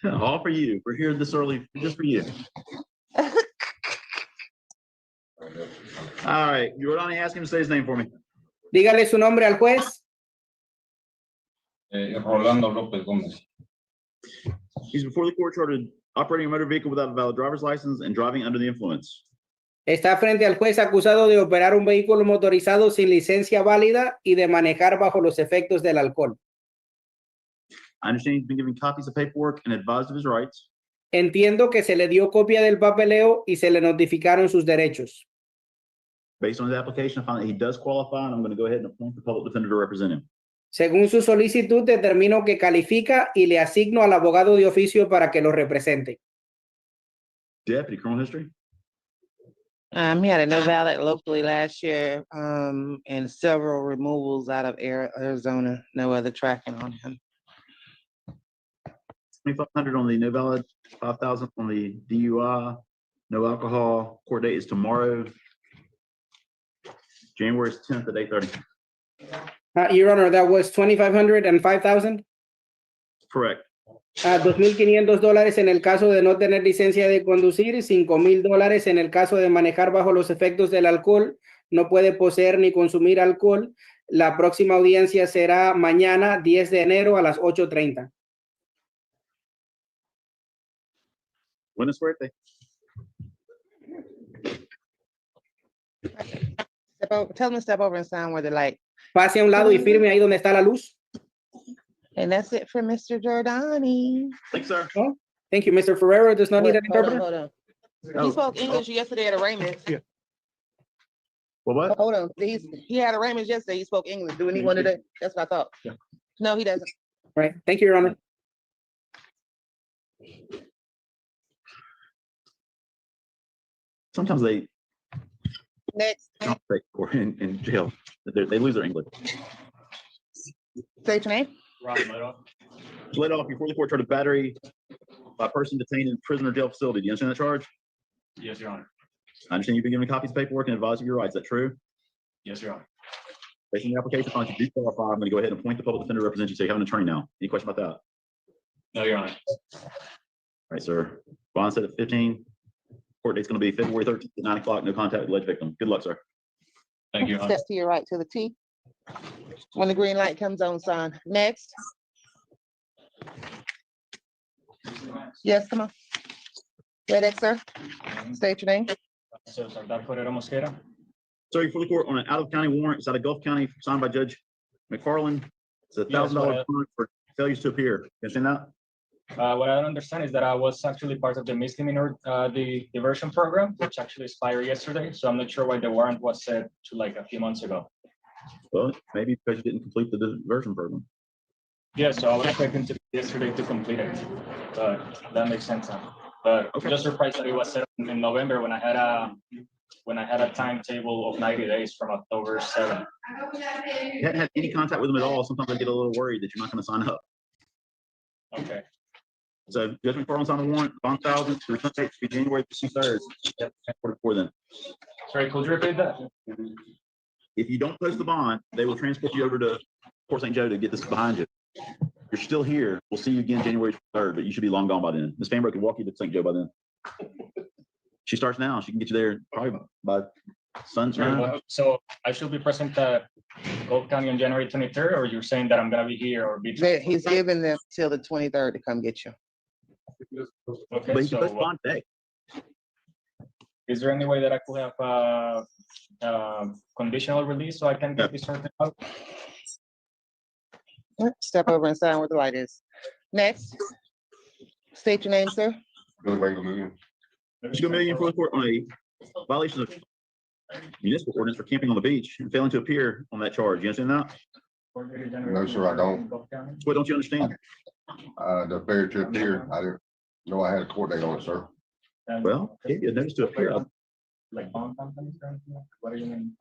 All for you. We're here this early just for you. All right, you were only asking him to say his name for me. Dígale su nombre al juez. Rolando López Gómez. He's before the court charged operating a motor vehicle without a valid driver's license and driving under the influence. Está frente al juez acusado de operar un vehículo motorizado sin licencia válida y de manejar bajo los efectos del alcohol. I understand he's been given copies of paperwork and advised of his rights. Entiendo que se le dio copia del papeleo y se le notificaron sus derechos. Based on his application, I found that he does qualify, and I'm going to go ahead and appoint the public defender to represent him. Según su solicitud, determino que califica y le asigno al abogado de oficio para que lo represente. Deputy, criminal history? He had a no valid locally last year, and several removals out of Arizona. No other tracking on him. 2,500 on the no valid, 5,000 on the DUI, no alcohol. Court date is tomorrow, January 10th at 8:30. Your Honor, that was $2,500 and $5,000. Correct. $2,500 en el caso de no tener licencia de conducir, $5,000 en el caso de manejar bajo los efectos del alcohol, no puede poseer ni consumir alcohol. La próxima audiencia será mañana, 10 de enero a las 8:30. Buena suerte. Tell him to step over and sign where the light. Pase a un lado y firme ahí donde está la luz. And that's it for Mr. Giordani. Thanks, sir. Oh, thank you, Mr. Ferrero. Does not need an interpreter. Hold on. Oh. He spoke English yesterday at arraignment. Well, what? Hold on. He had arraignments yesterday. He spoke English. Do we need one today? That's what I thought. Yeah. No, he doesn't. Right. Thank you, Your Honor. Sometimes they Next. or in jail, they lose their English. Say your name. Let off before the court charged of battery by a person detained in prison or jail facility. Do you understand that charge? Yes, Your Honor. I understand you've been given copies of paperwork and advised of your rights. Is that true? Yes, Your Honor. Based on the application, if you do qualify, I'm going to go ahead and appoint the public defender to represent you. So you have an attorney now. Any question about that? No, Your Honor. All right, sir. Bond set at 15. Court date's going to be February 13th at 9 o'clock. No contact with alleged victim. Good luck, sir. Thank you, Your Honor. Step to your right to the T. When the green light comes on, sign. Next. Yes, come on. Ready, sir? State your name. So, Sardar Correra Mosquera. Sir, before the court on an out-of-county warrant. It's out of Gulf County, signed by Judge McFarland. It's $1,000 fine for failures to appear. You understand that? What I don't understand is that I was actually part of the misdemeanor, the diversion program, which actually expired yesterday. So I'm not sure why the warrant was set to like a few months ago. Well, maybe because you didn't complete the diversion program. Yeah, so I was expecting to yesterday to complete it, but that makes sense now. But Okay. just surprised that it was set in November when I had a timetable of 90 days from October 7th. You hadn't had any contact with them at all. Sometimes I get a little worried that you're not going to sign up. Okay. So Judge McFarland signed the warrant, bond 1,000, the return date should be January 23rd. Before then. Sorry, could you repeat that? If you don't post the bond, they will transport you over to Port St. Joe to get this behind you. You're still here. We'll see you again January 3rd, but you should be long gone by then. Ms. Fambro can walk you to St. Joe by then. She starts now. She can get you there probably by sunshine. So I should be present at Gulf County on January 23rd, or you're saying that I'm gonna be here or be? He's giving them till the 23rd to come get you. But Okay, you can so post bond today. is there any way that I could have conditional release so I can get this sorted out? Step over and sign where the light is. Next. State your name, sir. Mr. Gomillion for the court on a violation of municipal ordinance for camping on the beach and failing to appear on that charge. You understand that? No, sir, I don't. What don't you understand? The fair trip here, I didn't know I had a court date on it, sir. Well, I gave you a notice to appear. Like bond companies or anything? What do you mean?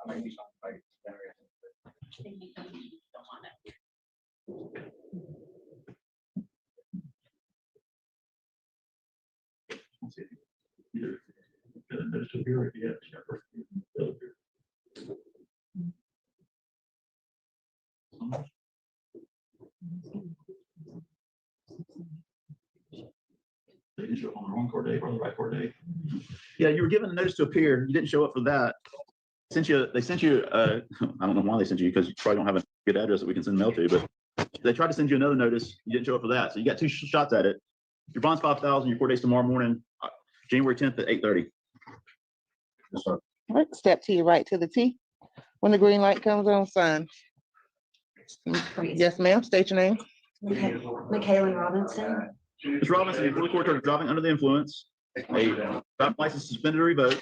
court date, wrong right court date. Yeah, you were given a notice to appear. You didn't show up for that. They sent you, I don't know why they sent you, because you probably don't have a good address that we can send mail to, but they tried to send you another notice. You didn't show up for that. So you got two shots at it. Your bond's 5,000, your court date's tomorrow morning, January 10th at 8:30. Yes, sir. All right, step to your right to the T. When the green light comes on, sign. Yes, ma'am. State your name. Michaela Robinson. Ms. Robinson, you're for the court for driving under the influence, a driver's license suspended or revoked.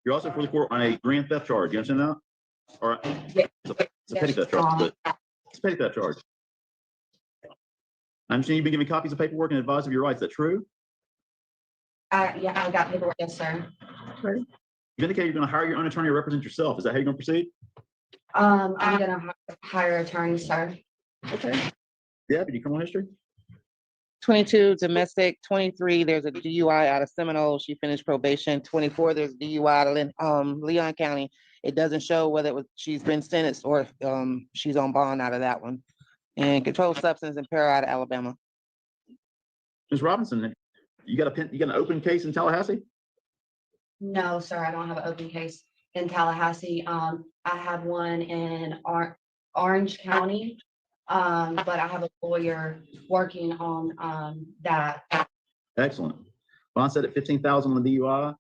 You're also for the court on a grand theft charge. You understand that? Or Yeah. it's a petty theft charge, but it's a petty theft charge. I understand you've been given copies of paperwork and advised of your rights. Is that true? Yeah, I got paperwork, yes, sir. You indicated you're going to hire your own attorney to represent yourself. Is that how you're going to proceed? I'm gonna hire an attorney, sir. Okay. Yeah, but your criminal history? 22, domestic. 23, there's a DUI out of Seminole. She finished probation. 24, there's DUI out of Leon County. It doesn't show whether it was she's been sentenced or she's on bond out of that one. And controlled substance and para out of Alabama. Ms. Robinson, you got an open case in Tallahassee? No, sir, I don't have an open case in Tallahassee. I have one in Orange County. But I have a lawyer working on that. Excellent. Bond set at 15,000 on the DUI,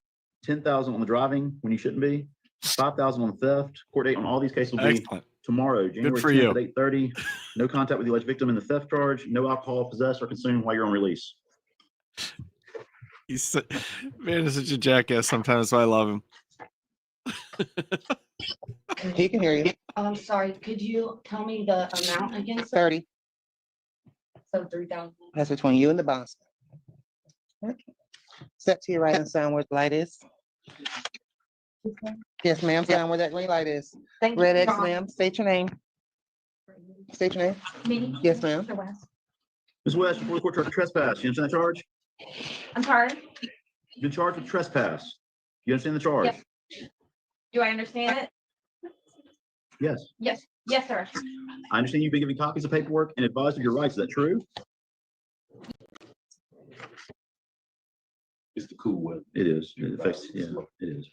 10,000 on the driving when you shouldn't be, 5,000 on theft. Court date on all these cases will be Excellent. tomorrow, January for 10th you. at 8:30. No contact with the alleged victim in the theft charge. No alcohol possessed or consumed while you're on release. Man, is such a jackass sometimes, so I love him. He can hear you. I'm sorry, could you tell me the amount again? sir? 30. So 3,000. That's between you and the boss. Step to your right and sign where the light is. Yes, ma'am. Sign where that green light is. Thank you. Red X, ma'am. State your name. State your name. Me? Yes, ma'am. Mr. West. Ms. West, before the court charge of trespass. You understand that charge? I'm sorry, You've been charged with trespass. You understand the charge? Yes. Do I understand it? Yes. Yes, sir. I understand you've been given copies of paperwork and advised of your rights. Is that true? It's the cool weather. It is. It affects, yeah, it is.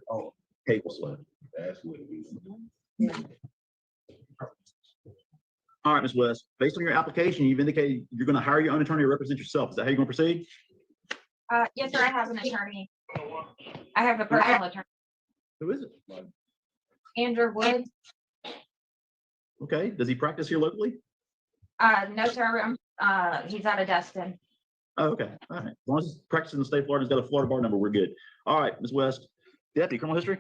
Oh, cable sled. That's what it is. All right, Ms. West, based on your application, you've indicated you're going to hire your own attorney to represent yourself. Is that how you're going to proceed? Yes, sir, I have an attorney. I have a personal attorney, Who is it? Andrew Wood. Okay, does he practice here locally? No, sir, he's out of Destin. Oh, okay, all right. As long as he's practicing in the state of Florida, he's got a Florida bar number, we're good. All right, Ms. West, deputy, criminal history?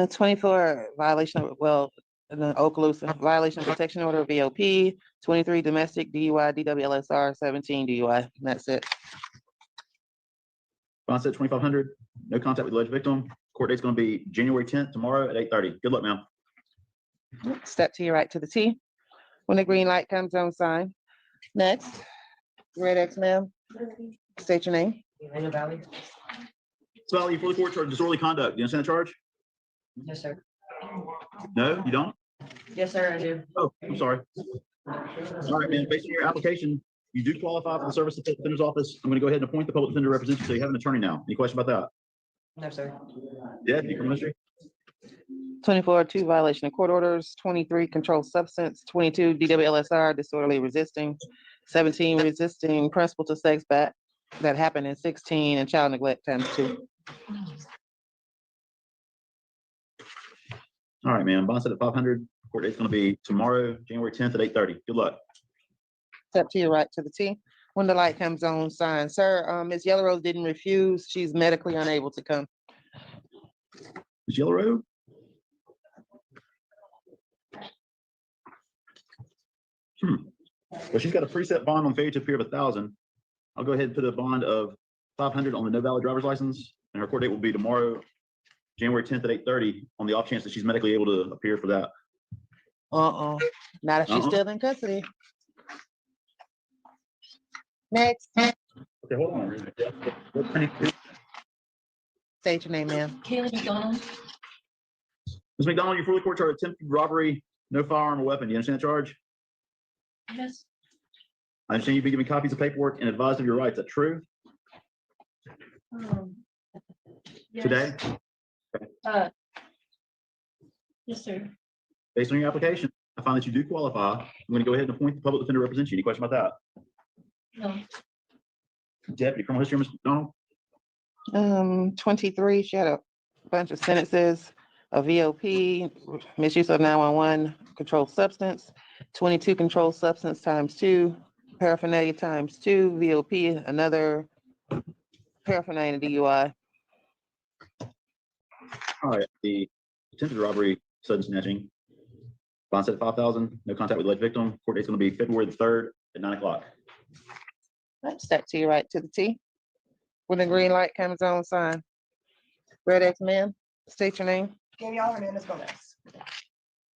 24, violation of, well, the Okaloosa, violation of protection order, VOP. 23, domestic, DUI, DWLSR. 17, DUI. And that's it. Bond set 2,500, no contact with the alleged victim. Court date's going to be January 10th, tomorrow at 8:30. Good luck, ma'am. Step to your right to the T. When the green light comes on, sign. Next, red X, ma'am. State your name. So, you fully court charge of disorderly conduct. Do you understand the charge? Yes, sir. No, you don't? Yes, sir, I do. Oh, I'm sorry. All right, man, based on your application, you do qualify for the service of the defender's office. I'm going to go ahead and appoint the public defender to represent you, so you have an attorney now. Any question about that? No, sir. Yeah, you criminal history? 24, 2, violation of court orders. 23, controlled substance. 22, DWLSR, disorderly resisting. 17, resisting principal to sex back. That happened in 16, and child neglect times 2. All right, man, bond set at 500. Court date's going to be tomorrow, January 10th at 8:30. Good luck. Step to your right to the T. When the light comes on, sign. Sir, Ms. Yellow Rose didn't refuse. She's medically unable to come. Ms. Yellow Road? Well, she's got a preset bond on failure to appear of 1,000. I'll go ahead and put a bond of 500 on the no valid driver's license, and her court date will be tomorrow, January 10th at 8:30, on the off chance that she's medically able to appear for that. Not if she's still in custody. Next, Okay, hold on. state your name, ma'am. Kaylee McDonald. Ms. McDonald, you're fully court charged of attempted robbery, no firearm or weapon. Do you understand the charge? Yes. I understand you've been given copies of paperwork and advised of your rights. Is that true? Yes. Today, Yes, sir. based on your application, I find that you do qualify. I'm going to go ahead and appoint the public defender to represent you. Any question about No. that? Deputy Criminal History, Mr. McDonald? 23, she had a bunch of sentences, a VOP, misuse of 911, controlled substance, 22 controlled substance ×2, paraphernalia ×2, VOP, another paraphernalia DUI. All right, the attempted robbery, sudden snatching. Bond set at 5,000, no contact with alleged victim. Court date's going to be February the 3rd at 9 o'clock. Step to your right to the T. When the green light comes on, sign. Red X, ma'am, state your name. Danielle Hernandez Gomez.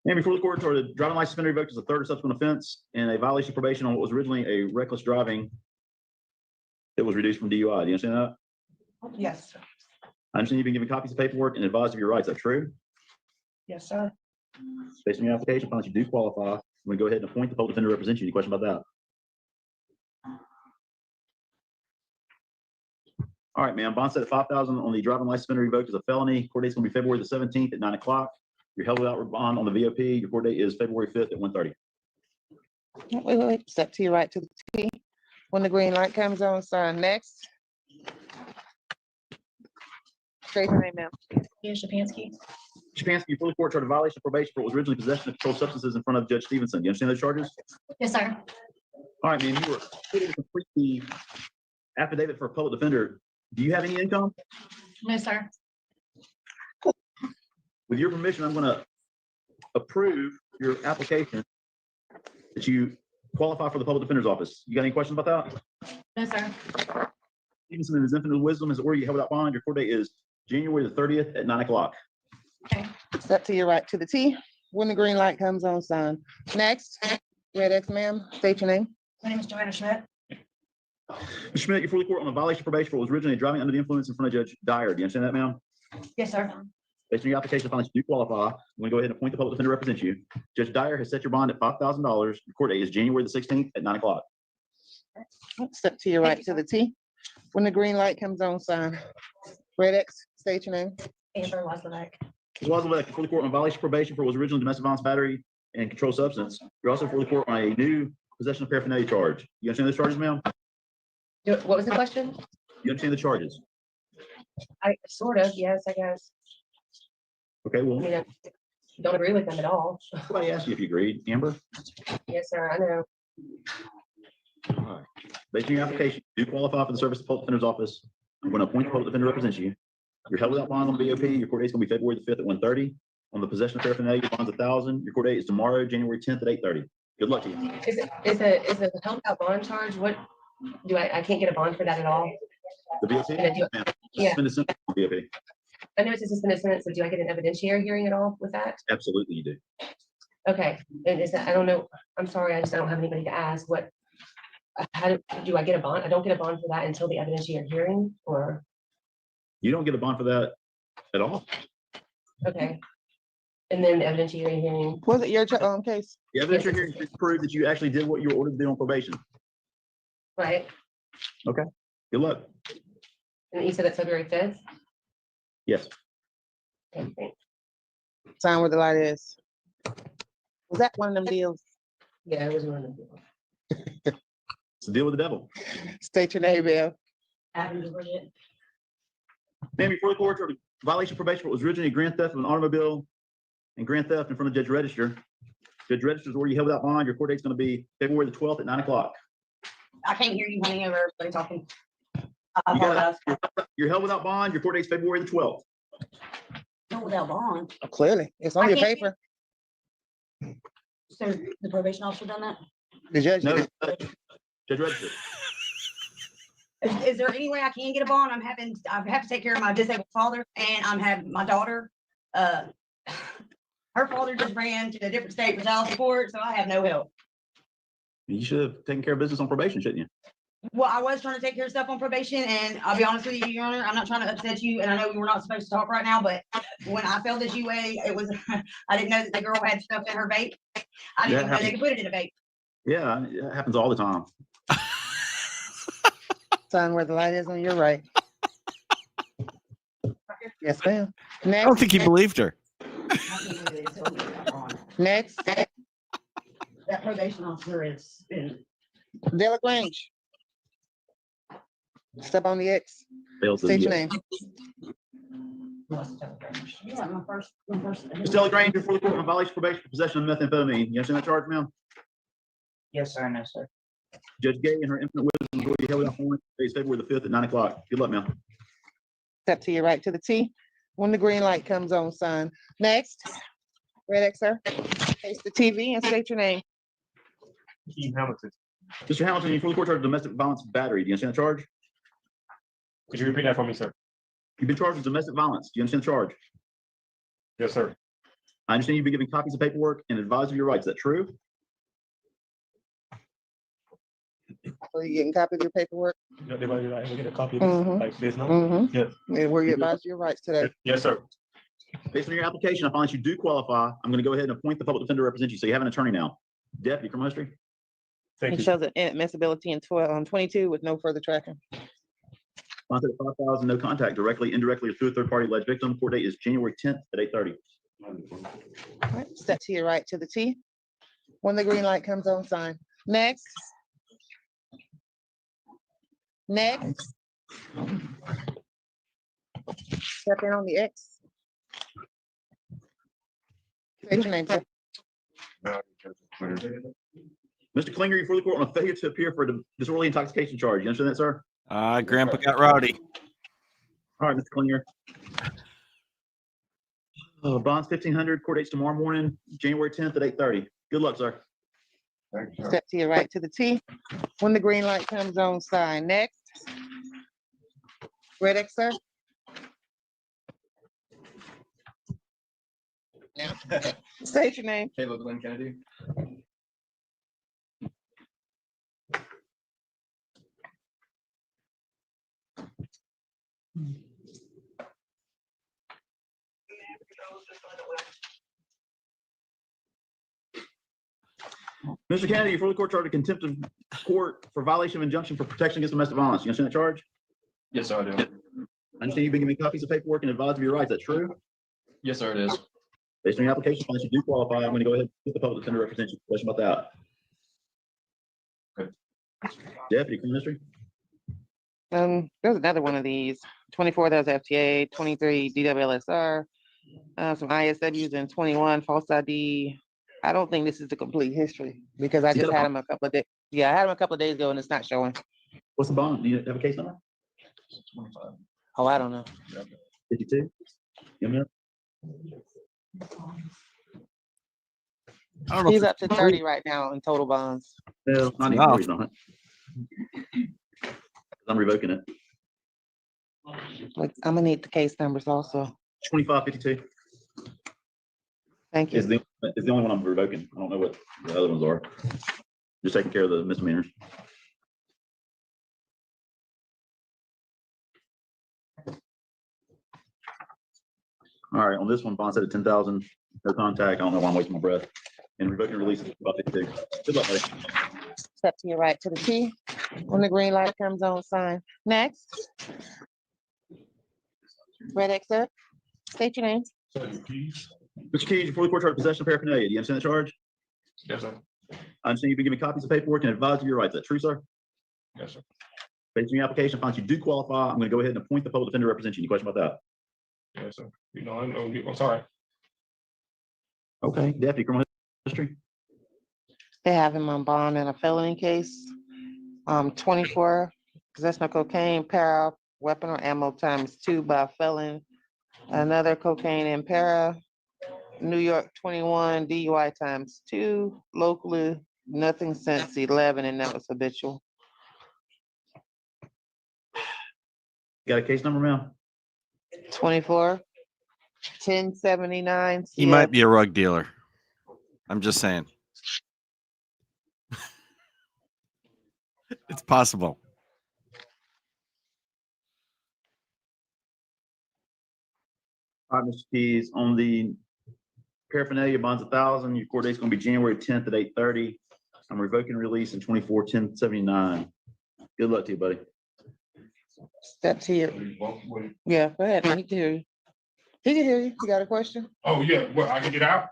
And before the court, the driving license suspended revoked as a third or subsequent offense and a violation of probation on what was originally a reckless driving that was reduced from DUI. Do you understand that? Yes, I understand you've been given copies of paperwork and advised of your rights. Is that true? yes, sir. Based on your application, I find that you do qualify. I'm going to go ahead and appoint the public defender to represent you. Any question about that? All right, ma'am. Bond set at 5,000 on the driving license suspended revoked as a felony. Court date's going to be February the 17th at 9 o'clock. You're held without bond on the VOP. Your court date is February 5th at 1:30. Wait, step to your right to the T. When the green light comes on, sign. Next. State your name, ma'am. Leah Shapansky. Shapansky, before the court charged a violation of probation for what was originally possession of controlled substances in front of Judge Stevenson. Do you understand those charges? Yes, sir. All right, ma'am. You were able to complete the affidavit for a public defender. Do you have any income? No, sir. With your permission, I'm going to approve your application that you qualify for the public defender's office. You got any questions about that? No, sir. Stevenson, in his infinite wisdom, has ordered you held without bond. Your court date is January the 30th at 9 o'clock. Step to your right to the T. When the green light comes on, sign. Next. Red X, ma'am, state your name. My name is Joanna Schmidt. Mr. Schmidt, you're fully court on a violation of probation for what was originally driving under the influence in front of Judge Dyer. Do you understand that, ma'am? Yes, sir. Based on your application, I find that you do qualify. I'm going to go ahead and appoint the public defender to represent you. Judge Dyer has set your bond at $5,000. Your court date is January the 16th at 9 o'clock. Step to your right to the T. When the green light comes on, sign. Red X, state your name. Amber Waslevak. As well as before the court on a violation of probation for what was originally domestic violence, battery, and controlled substance. You're also before the court on a new possession of paraphernalia charge. You understand those charges, ma'am? What was the question? You understand the charges? I sort of, yes, I guess. Okay, I well, mean, I don't agree with them at all. somebody asked you if you agreed. Amber? Yes, sir, I know. All right. Based on your application, you do qualify for the service of the public defender's office. I'm going to appoint the public defender to represent you. You're held without bond on BOP. Your court date is going to be February the 5th at 1:30. On the possession of paraphernalia, your bond's 1,000. Your court date is tomorrow, January 10th at 8:30. Good luck to you. Is the held out bond charge, what, I can't get a bond for that at all? The BOP? And I do- Ma'am, yeah. suspended sentence for BOP. I know it's a suspended sentence, so do I get an evidentiary hearing at all with that? Absolutely, you do. Okay, and is that, I don't know, I'm sorry, I just don't have anybody to ask, what, how do I get a bond? I don't get a bond for that until the evidentiary hearing, or, You don't get a bond for that at all. okay. And then the evidentiary hearing, Was it your case? The evidence you're hearing should prove that you actually did what you were ordered to do on probation. right? Good luck. And you said that's February 5th? Yes. Okay, thanks. Sign where the light is. Was that one of them deals? Yeah, it was one of them. It's the deal with the devil. State your name, Bill. Adams Bridget. Ma'am, before the court, for violation of probation for what was originally a grand theft of an automobile and grand theft in front of Judge Register. Judge Register's order you held without bond. Your court date's going to be February the 12th at 9 o'clock. I can't hear you, honey, over everybody talking. I You got- apologize. You're held without bond. Your court date's February the 12th. Not without bond. Clearly, it's on I your can't- paper. So the probation officer done that? The judge. No, did. Judge Register. Is there any way I can get a bond? I have to take care of my disabled father and I'm having my daughter. Her father just ran to a different state for child support, so I have no help. You should have taken care of business on probation, shouldn't you? Well, I was trying to take care of stuff on probation and I'll be honest with you, Your Honor, I'm not trying to upset you and I know we're not supposed to talk right now, but when I filled this UA, it was, I didn't know that the girl had stuff in her vape. I didn't even know they could put it in a vape. Yeah, it happens all the time. Sign where the light is on your right. Yes, ma'am. I don't Next, think he believed her. next, That probation officer is, Delagrange. Step on the X. Failed to State your yield. name. yeah, my first. Ms. Delagrange, before the court on violation of probation for possession of methamphetamine. You understand that charge, ma'am? Yes, sir, no, sir. Judge Gay and her infinite wisdom will be held out for days February the 5th at 9 o'clock. Good luck, ma'am. Step to your right to the T. When the green light comes on, sign. Next, red X, sir. Face the TV and state your name. Keith Hamilton. Mr. Hamilton, before the court charged with domestic violence battery. Do you understand the charge? Could you repeat that for me, sir? You've been charged with domestic violence. Do you understand the charge? Yes, sir. I understand you've been given copies of paperwork and advised of your rights. Is that true? Are you getting copies of your paperwork? We get a copy Mhm. like this, no? Mm-hmm. Yes. And were you advised of your rights today? Yes, sir. Based on your application, I find that you do qualify. I'm going to go ahead and appoint the public defender to represent you. So you have an attorney now. Deputy criminal history. Thank It you. shows an inadmissibility in 22 with no further tracking. Bond at 5,000, no contact, directly, indirectly, or through a third party alleged victim. Court date is January 10th at 8:30. All right, step to your right to the T. When the green light comes on, sign. Next. Next. Step in on the X. State your name, sir. Mr. Klinger, you're before the court on a failure to appear for a disorderly intoxication charge. You understand that, sir? Grandpa got rowdy. All right, Mr. Klinger. Bond's 1,500. Court date's tomorrow morning, January 10th at 8:30. Good luck, sir. Thank you, sir. Step to your right to the T. When the green light comes on, sign. Next. Red X, sir. State your name. Caleb Glenn Kennedy. Mr. Kennedy, before the court charged with contempt of court for violation of injunction for protection against domestic violence. You understand that charge? Yes, sir, I do. I understand you've been given copies of paperwork and advised of your rights. That's true? Yes, sir, it is. Based on your application, unless you do qualify, I'm going to go ahead and get the public defender to represent you. Question about that? Okay. Deputy criminal history. There's another one of these. 24, that was FTA, 23, DWLSR, some ISWs, and 21 false ID. I don't think this is the complete history because I just had them a couple of days. Yeah, I had them a couple of days ago and it's not showing. What's the bond? Do you have a case number? 25. Oh, I don't know. 52? You know? I don't know. He's up to 30 right now in total bonds. No, not Wow. even. He's not. I'm revoking it. Like, I'm gonna need the case numbers also. 2552 Thank is you. the only one I'm revoking. I don't know what the other ones are. Just taking care of the misdemeanors. All right, on this one, bond set at 10,000, no contact. I don't know why I'm wasting my breath. And revoking release is about 52. Good luck, buddy. Step to your right to the T. When the green light comes on, sign. Next. Red X, sir. State your name. Mr. Keys, before the court charged possession of paraphernalia, do you understand the charge? Yes, sir. I understand you've been given copies of paperwork and advised of your rights. Is that true, sir? Yes, sir. Based on your application, I find you do qualify. I'm going to go ahead and appoint the public defender to represent you. Any question about that? Yes, sir. You know, I'm sorry. Okay, deputy criminal history. They have him on bond in a felony case. 24, possession of cocaine, para, weapon or ammo ×2 by a felon. Another cocaine and para. New York 21, DUI ×2. Locally, nothing since 11, and that was habitual. Got a case number, ma'am? 24, 1079. He might be a rug dealer. I'm just saying. It's possible. All right, Mr. Keys, on the paraphernalia bonds 1,000, your court date's going to be January 10th at 8:30. I'm revoking release in 24/10/79. Good luck to you, buddy. Step to your, yeah, go ahead. He can hear you. He can hear you. You got a question? Oh, yeah, well, I can get out?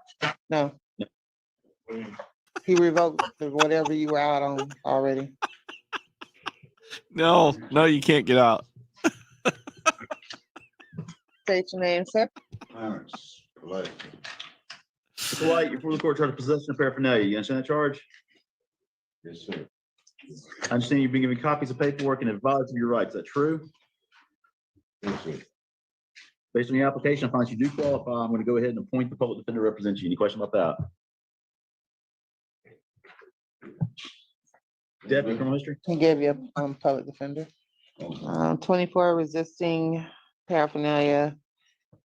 No. He revoked whatever you were out on already. No, no, you can't get out. State your name, sir. Clarence, Light. Mr. White, you're before the court charged with possession of paraphernalia. You understand that charge? Yes, sir. I understand you've been given copies of paperwork and advised of your rights. Is that true? Yes, sir. Based on your application, I find that you do qualify. I'm going to go ahead and appoint the public defender to represent you. Any question about that? Deputy criminal history? He gave you a public defender. 24 resisting paraphernalia,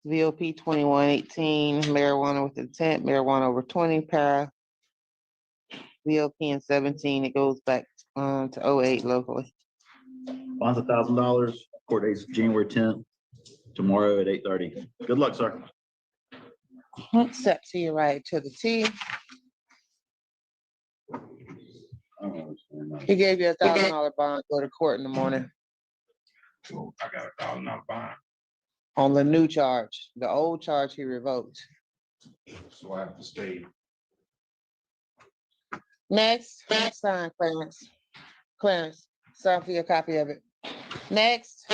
VOP 2118, marijuana with intent, marijuana over 20, VOP in 17. It goes back to 08 locally. Bond's $1,000. Court date is January 10th, tomorrow at 8:30. Good luck, sir. Step to your right to the T. I don't understand that. He gave you $1,000 bond. Go to court in the morning So I got $1,000 fine. on the new charge. The old charge he revoked. So I have to stay. Next, sign Clarence. Clarence, sign for your copy of it. Next,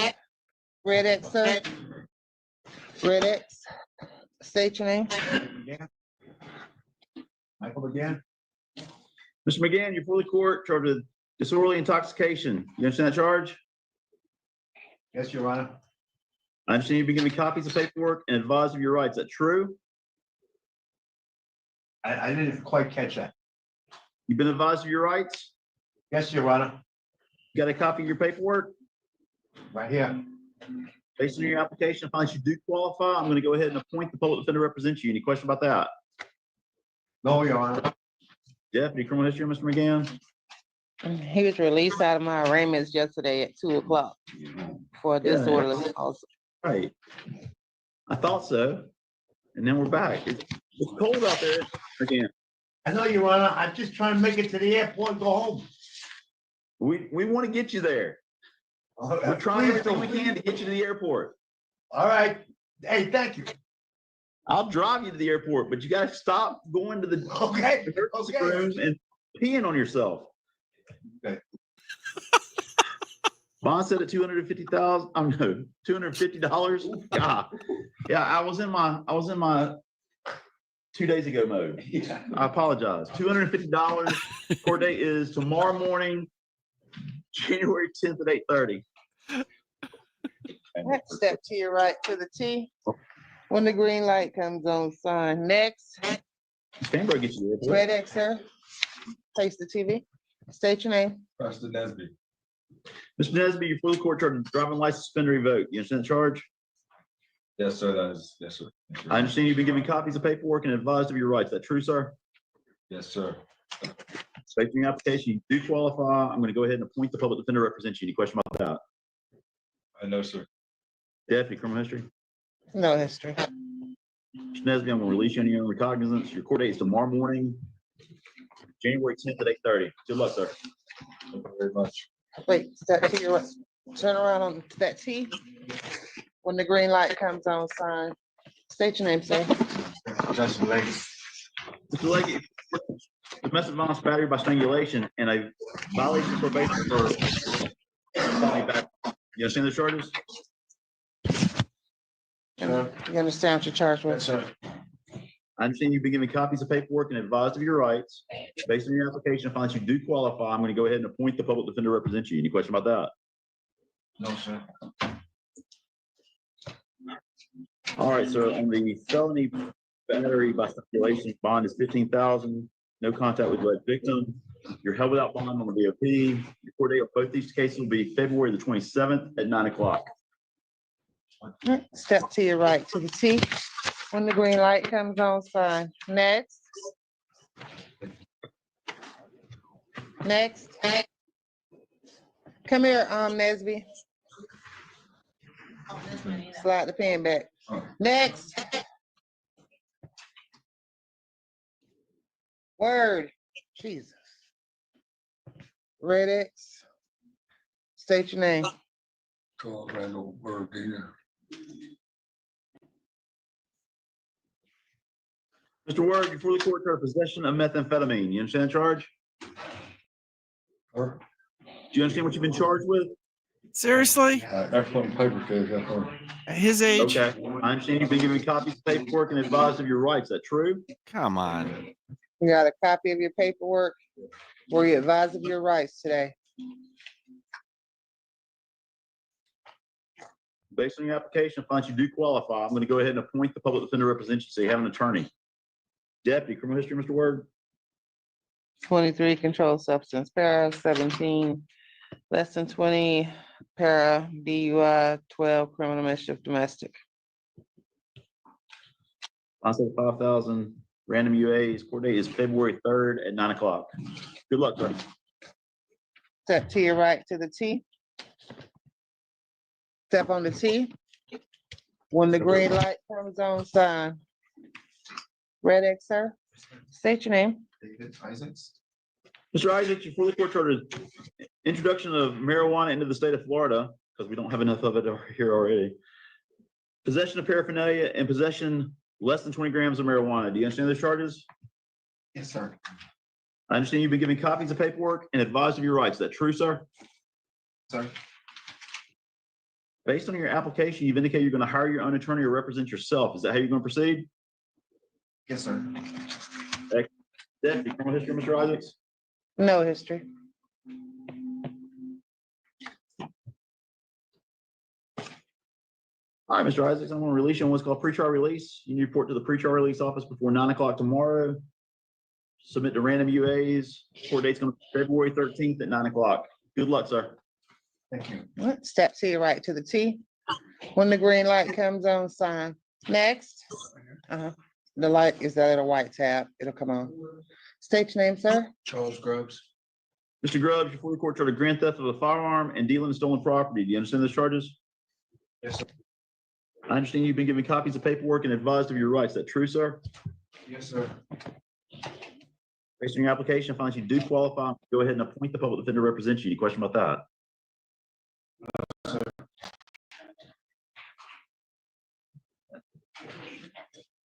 Red X, sir. Red X, state your name. Michael again. Mr. McGann, you're before the court charged with disorderly intoxication. You understand that charge? Yes, Your Honor. I understand you've been given copies of paperwork and advised of your rights. Is that true? I didn't quite catch that. You've been advised of your rights? Yes, Your Honor. You got a copy of your paperwork? Right here. Based on your application, I find you do qualify. I'm going to go ahead and appoint the public defender to represent you. Any question about that? No, Your Honor. Deputy criminal history, Mr. McGann? He was released out of my arraignments yesterday at 2 o'clock for disorderly also. Right. I thought so. And then we're back. It's cold out there again. I know, Your Honor. I'm just trying to make it to the airport and go home. We want to get you there. We're trying everything we can to get you to the airport. All right. Hey, thank you. I'll drive you to the airport, but you got to stop going to the emergency room and peeing on yourself. Okay. Bond said at $250,000. I'm no $250. God, yeah, I was in my 2 days ago mode. I apologize. $250. Court date is tomorrow morning, January 10th at 8:30. Next, step to your right to the T. When the green light comes on, sign. Next, Canberra get you there. Red X, sir. Face the TV. State your name. Preston Nesby. Mr. Nesby, you're fully court charged with driving license suspended revoked. You understand the charge? Yes, sir, that is, yes, sir. Yes, sir. I understand you've been given copies of paperwork and advised of your rights. Is that true, sir? Yes, sir. Based on your application, you do qualify. I'm going to go ahead and appoint the public defender to represent you. Any question about that? I know, sir. Deputy criminal history. No history. Mr. Nesby, I'm going to release you on your own recognizance. Your court date is tomorrow morning, January 10th at 8:30. Good luck, sir. Thank you very much. Wait, step to your right. Turn around on that T. When the green light comes on, sign. State your name, sir. Justin Lake. Mr. Leggett, domestic violence battery by strangulation and a violation of probation for felony back. You understand the charges? You understand what you're charged with? Yes, sir. I understand you've been given copies of paperwork and advised of your rights. Based on your application, I find that you do qualify. I'm going to go ahead and appoint the public defender to represent you. Any question about that? No, sir. All right, sir. On the felony battery by strangulation, bond is $15,000. No contact with the victim. You're held without bond on the BOP. Your court date of both these cases will be February the 27th at 9 o'clock. Step to your right to the T. When the green light comes on, sign. Next. Next. Come here, Nesby. Slide the pen back. Next. Word. Jesus. Red X. State your name. Charles Randall Bird dealer. Mr. Word, before the court, charged possession of methamphetamine. You understand the charge? Or, Do you understand what you've been charged with? Seriously? that's what the paper says, that's what. At his age? Okay, I understand you've been given copies of paperwork and advised of your rights. Is that true? Come on. You got a copy of your paperwork? Were you advised of your rights today? Based on your application, I find you do qualify. I'm going to go ahead and appoint the public defender representative so you have an attorney. Deputy, criminal history, Mr. Word? 23, controlled substance, para, 17, less than 20, para, DUI, 12, criminal mischief, domestic. I said 5,000 random UAs. Court date is February 3rd at 9 o'clock. Good luck, sir. Step to your right to the T. Step on the T. When the green light comes on, sign. Red X, sir. State your name. David Isaacs. Mr. Isaacs, before the court charted introduction of marijuana into the state of Florida, because we don't have enough of it here already. Possession of paraphernalia and possession less than 20 grams of marijuana. Do you understand those charges? Yes, sir. I understand you've been given copies of paperwork and advised of your rights. Is that true, sir? Sir. Based on your application, you've indicated you're going to hire your own attorney or represent yourself. Is that how you're going to proceed? Yes, sir. Deputy, criminal history, Mr. Isaacs? No history. All right, Mr. Isaacs, I'm going to release you on what's called pretrial release. You need to report to the pretrial release office before 9 o'clock tomorrow. Submit to random UAs. Court date's going to be February 13th at 9 o'clock. Good luck, sir. Thank you. What? Step to your right to the T. When the green light comes on, sign. Next. The light is that little white tab. It'll come on. State your name, sir. Charles Grubbs. Mr. Grubbs, before the court charged grand theft of a firearm and dealing in stolen property. Do you understand those charges? Yes, sir. I understand you've been given copies of paperwork and advised of your rights. Is that true, sir? Yes, sir. Based on your application, I find you do qualify. Go ahead and appoint the public defender to represent you. Any question about that?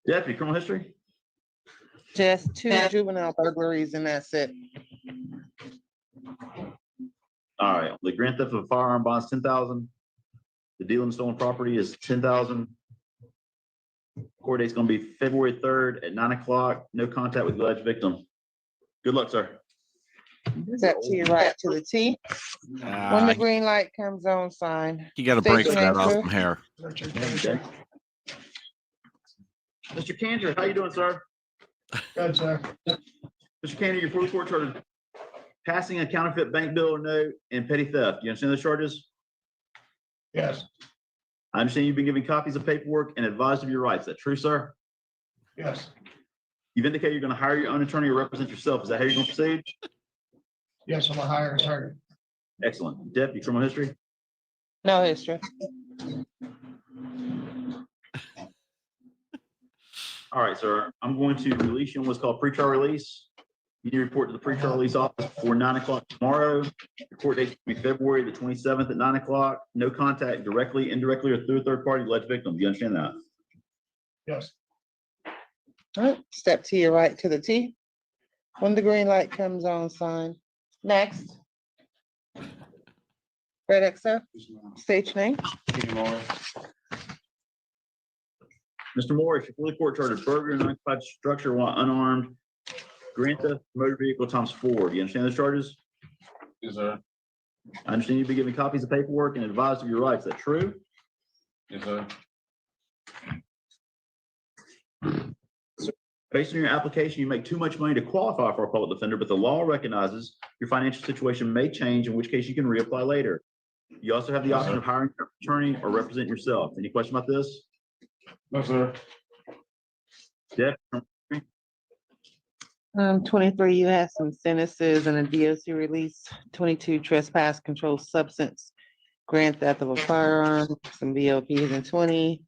Deputy, criminal history? Just 2 juvenile burglaries and that's it. All right, the grand theft of a firearm bond is 10,000. The deal in stolen property is 10,000. Court date's gonna be February 3rd at 9 o'clock. No contact with the alleged victim. Good luck, sir. Step to your right to the T. When the green light comes on, sign. You got to State break your that name, sir. awesome hair. Okay. Mr. Cantor, how you doing, sir? Good, sir. Mr. Cantor, you're before the court charged passing a counterfeit bank bill or note and petty theft. You understand those charges? Yes, I understand you've been given copies of paperwork and advised of your rights. Is that true, sir? yes, You've indicated you're going to hire your own attorney or represent yourself. Is that how you're going to proceed? yes, I'm a hired attorney. Excellent. Deputy, criminal history? No history. All right, sir. I'm going to release you on what's called pretrial release. You need to report to the pretrial release office before 9 o'clock tomorrow. The court date will be February the 27th at 9 o'clock. No contact directly, indirectly, or through a third party alleged victim. Do you understand that? Yes, All right, step to your right to the T. When the green light comes on, sign. Next. Red X, sir. State your name. Mr. Morris, before the court charged burglary and unoccupied structure while unarmed, grand theft motor vehicle times 4. Do you understand those charges? Yes, sir. I understand you've been given copies of paperwork and advised of your rights. Is that true? Yes, sir. Based on your application, you make too much money to qualify for a public defender, but the law recognizes your financial situation may change, in which case you can reapply later. You also have the option of hiring an attorney or represent yourself. Any question about this? No, sir. Jeff? 23, you have some sentences and a DOC release. 22, trespass, controlled substance, grand theft of a firearm, some BOPs and 20,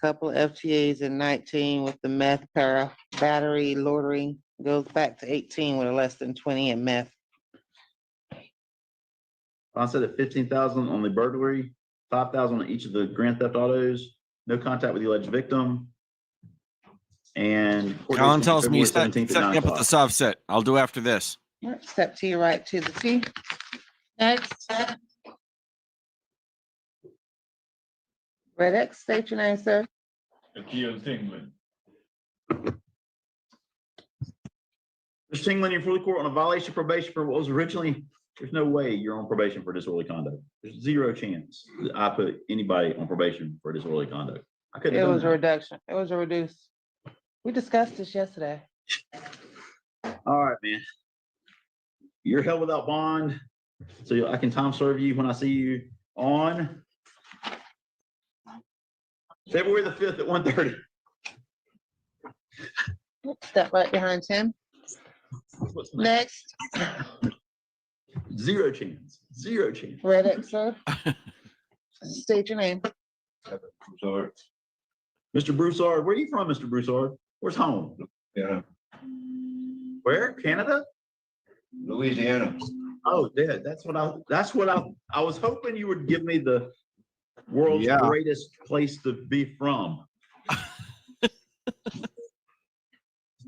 couple of FTAs and 19 with the meth, para, battery, loitering, goes back to 18 with a less than 20 and meth. I said at 15,000 on the burglary, $5,000 on each of the grand theft autos, no contact with the alleged victim. And court date's Colin gonna be tells me February he's 17th at setting 9 me up with the o'clock. soft set. I'll do after this. All right, step to your right to the T. Next. Red X, state your name, sir. Akil Tingman. Mr. Tingland, you're fully court on a violation of probation for what was originally, there's no way you're on probation for disorderly conduct. There's zero chance that I put anybody on probation for disorderly conduct. I couldn't It have was a done reduction. It was a reduce. We discussed this yesterday. that. All right, man. You're held without bond, so I can time serve you when I see you on February the 5th at 1:30. Step right behind Tim. Next, Zero chance. Zero chance. Red X, sir. State your name. Sorry. Mr. Broussard, where are you from, Mr. Broussard? Where's home? Yeah, Where? Canada? Louisiana. Oh, yeah, that's what I was hoping you would give me the world's Yeah. greatest place to be from.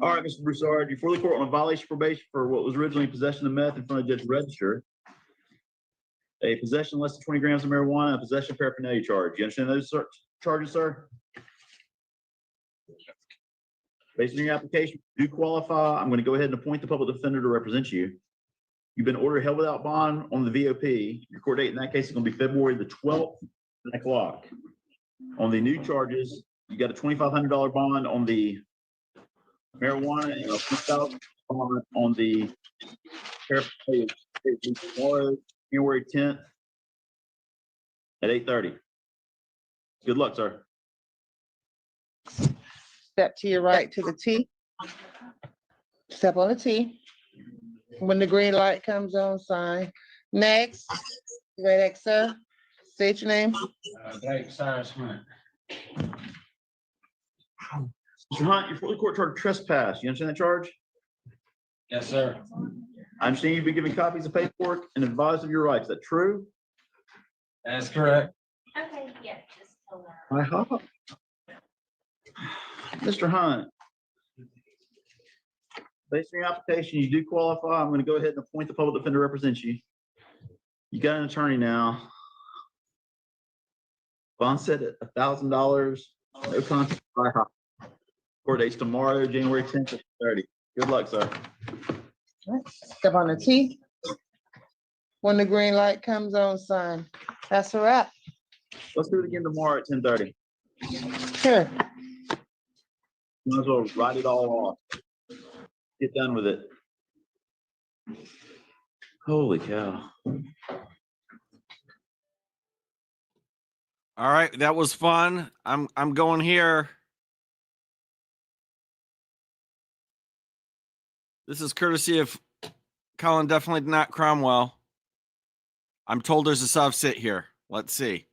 All right, Mr. Broussard, you're fully court on a violation of probation for what was originally possession of meth in front of Judge Register. A possession less than 20 grams of marijuana, a possession paraphernalia charge. You understand those charges, sir? Based on your application, you do qualify. I'm going to go ahead and appoint the public defender to represent you. You've been ordered held without bond on the VOP. Your court date in that case is going to be February the 12th, 9 o'clock. On the new charges, you got a $2,500 bond on the marijuana and a $1,000 bond on the paraphernalia. Tomorrow, January 10th at 8:30. Good luck, sir. Step to your right to the T. Step on the T. When the green light comes on, sign. Next, Red X, sir. State your name. Blake Cyrus Hunt. Mr. Hunt, you're fully court charged trespass. You understand that charge? Yes, sir. I understand you've been given copies of paperwork and advised of your rights. Is that true? That's correct. Okay, yeah, just tell her. I hope. Mr. Hunt, based on your application, you do qualify. I'm going to go ahead and appoint the public defender to represent you. You got an attorney now. Bond set at $1,000. No contest. Court date's tomorrow, January 10th at 30. Good luck, sir. Step on the T. When the green light comes on, sign. That's a wrap. Let's do it again tomorrow at 10:30. Sure. Might as well write it all off. Get done with it. Holy cow. All right, that was fun. I'm going here. This is courtesy of Colin, definitely not Cromwell. I'm told there's a soft sit here. Let's see.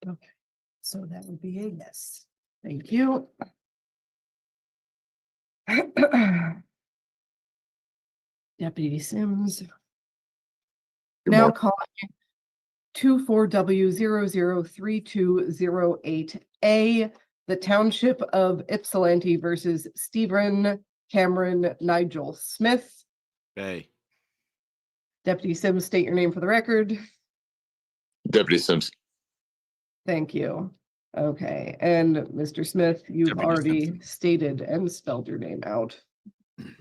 Okay, so that would be a yes. Thank you. Deputy Sims. Now calling 24W003208A, the Township of Ypsilanti versus Stephen Cameron Nigel Smith. Okay. Deputy Sims, state your name for the record. Deputy Sims. Thank you. Okay, and Mr. Smith, you've Deputy already stated and spelled your name out.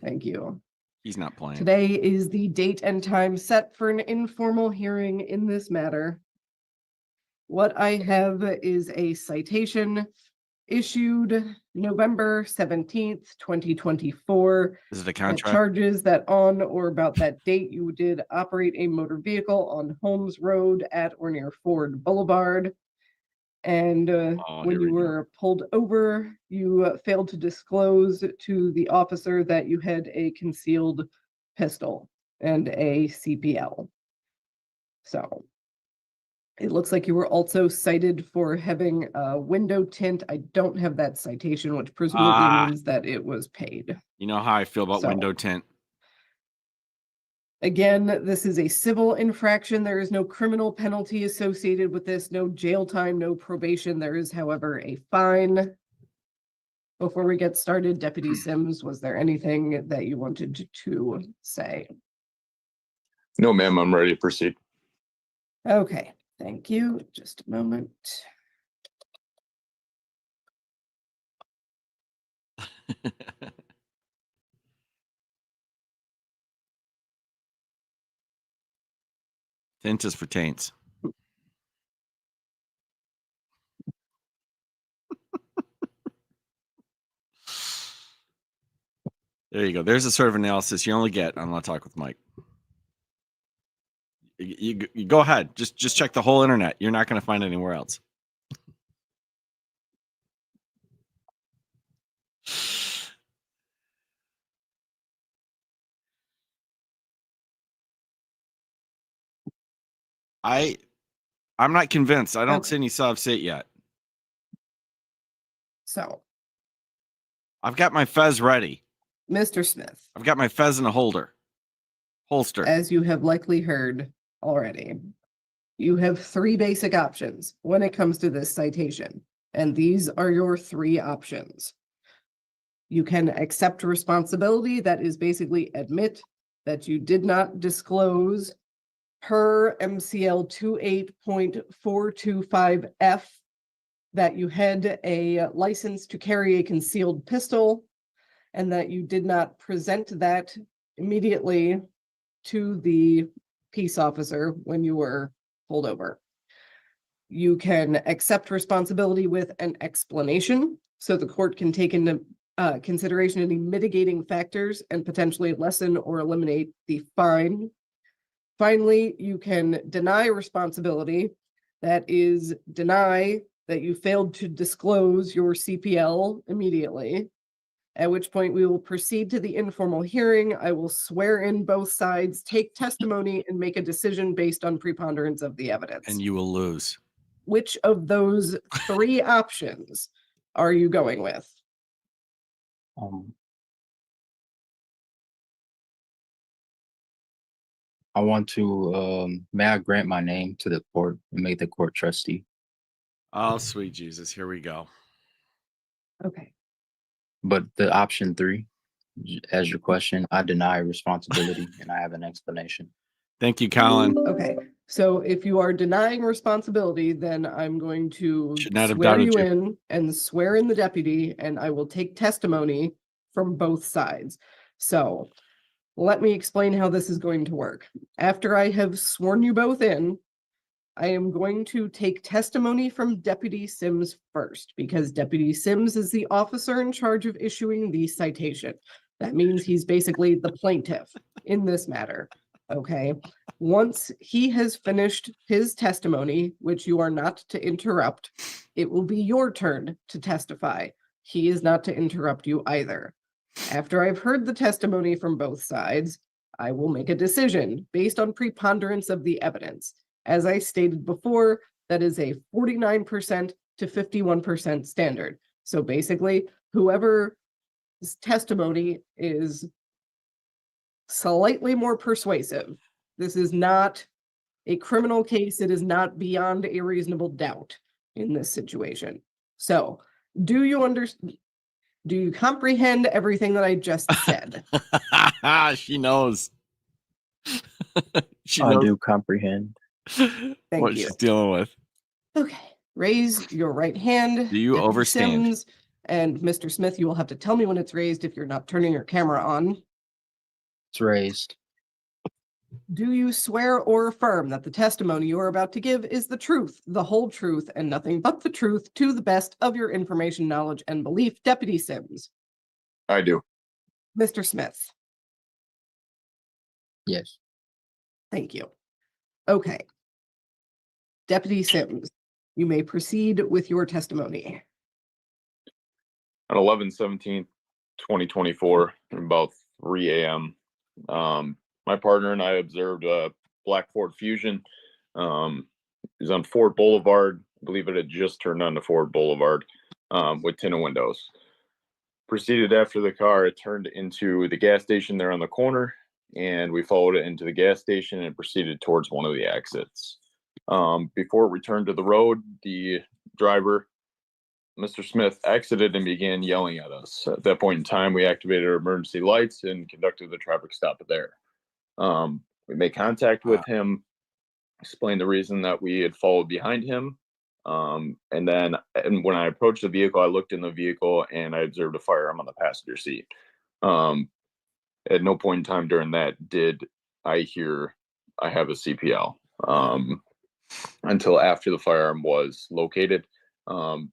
Thank you. He's not playing. Today is the date and time set for an informal hearing in this matter. What I have is a citation issued November 17th, 2024. Is it a That contract? charges that on or about that date, you did operate a motor vehicle on Holmes Road at or near Ford Boulevard. And Oh, when here we you go. were pulled over, you failed to disclose to the officer that you had a concealed pistol and a CPL. So It looks like you were also cited for having a window tint. I don't have that citation, which presumably means that it was paid. You know how I feel about So- window tint. Again, this is a civil infraction. There is no criminal penalty associated with this, no jail time, no probation. There is, however, a fine. Before we get started, Deputy Sims, was there anything that you wanted to say? No, ma'am, I'm ready to proceed. Okay, thank you. Just a moment. Tint is for taints. There you go. There's a sort of analysis you only get on Let's Talk with Mike. You go ahead. Just check the whole internet. You're not going to find anywhere else. I'm not convinced. I don't Okay. see any sub sit yet. So, I've got my fez ready. Mr. Smith, I've got my fez in a holster. as you have likely heard already, you have three basic options when it comes to this citation, and these are your three options. You can accept responsibility, that is basically admit that you did not disclose per MCL 28.425F that you had a license to carry a concealed pistol and that you did not present that immediately to the peace officer when you were pulled over. You can accept responsibility with an explanation, so the court can take into consideration any mitigating factors and potentially lessen or eliminate the fine. Finally, you can deny responsibility, that is, deny that you failed to disclose your CPL immediately, at which point we will proceed to the informal hearing. I will swear in both sides, take testimony, and make a decision based on preponderance of the evidence. And you will lose. Which of those three options are you going with? I want to, may I grant my name to the court and make the court trustee? Oh, sweet Jesus. Here we go. Okay. But the option three, as your question, I deny responsibility and I have an explanation. Thank you, Colin. Okay, so if you are denying responsibility, then I'm going to Should not have swear doubted you you. in and swear in the deputy, and I will take testimony from both sides. So let me explain how this is going to work. After I have sworn you both in, I am going to take testimony from Deputy Sims first, because Deputy Sims is the officer in charge of issuing the citation. That means he's basically the plaintiff in this matter. Okay, once he has finished his testimony, which you are not to interrupt, it will be your turn to testify. He is not to interrupt you either. After I've heard the testimony from both sides, I will make a decision based on preponderance of the evidence. As I stated before, that is a 49% to 51% standard. So basically, whoever's testimony is slightly more persuasive. This is not a criminal case. It is not beyond a reasonable doubt in this situation. So, do you understand? Do you comprehend everything that I just said? She knows. She I knows do comprehend. what you. she's dealing with. Okay, raise your right hand. Do you Deputy overstand? Sims, and Mr. Smith, you will have to tell me when it's raised if you're not turning your camera on. It's raised. Do you swear or affirm that the testimony you are about to give is the truth, the whole truth, and nothing but the truth to the best of your information, knowledge, and belief, Deputy Sims? I do. Mr. Smith? Yes. Thank you. Okay. Deputy Sims, you may proceed with your testimony. On 11/17/2024, about 3 a.m., my partner and I observed a black Ford Fusion was on Ford Boulevard. I believe it had just turned onto Ford Boulevard with tinted windows. Proceeded after the car. It turned into the gas station there on the corner, and we followed it into the gas station and proceeded towards one of the exits. Before it returned to the road, the driver, Mr. Smith, exited and began yelling at us. At that point in time, we activated our emergency lights and conducted the traffic stop there. We made contact with him, explained the reason that we had followed behind him. And when I approached the vehicle, I looked in the vehicle and I observed a firearm on the passenger seat. At no point in time during that did I hear I have a CPL until after the firearm was located.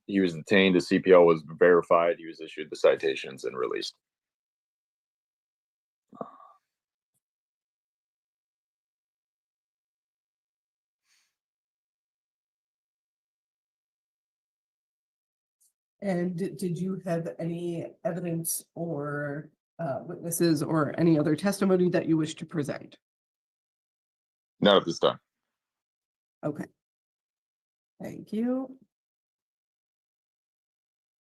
He was detained. The CPL was verified. He was issued the citations and released. And did you have any evidence or witnesses or any other testimony that you wish to present? Not at this time. Okay. Thank you.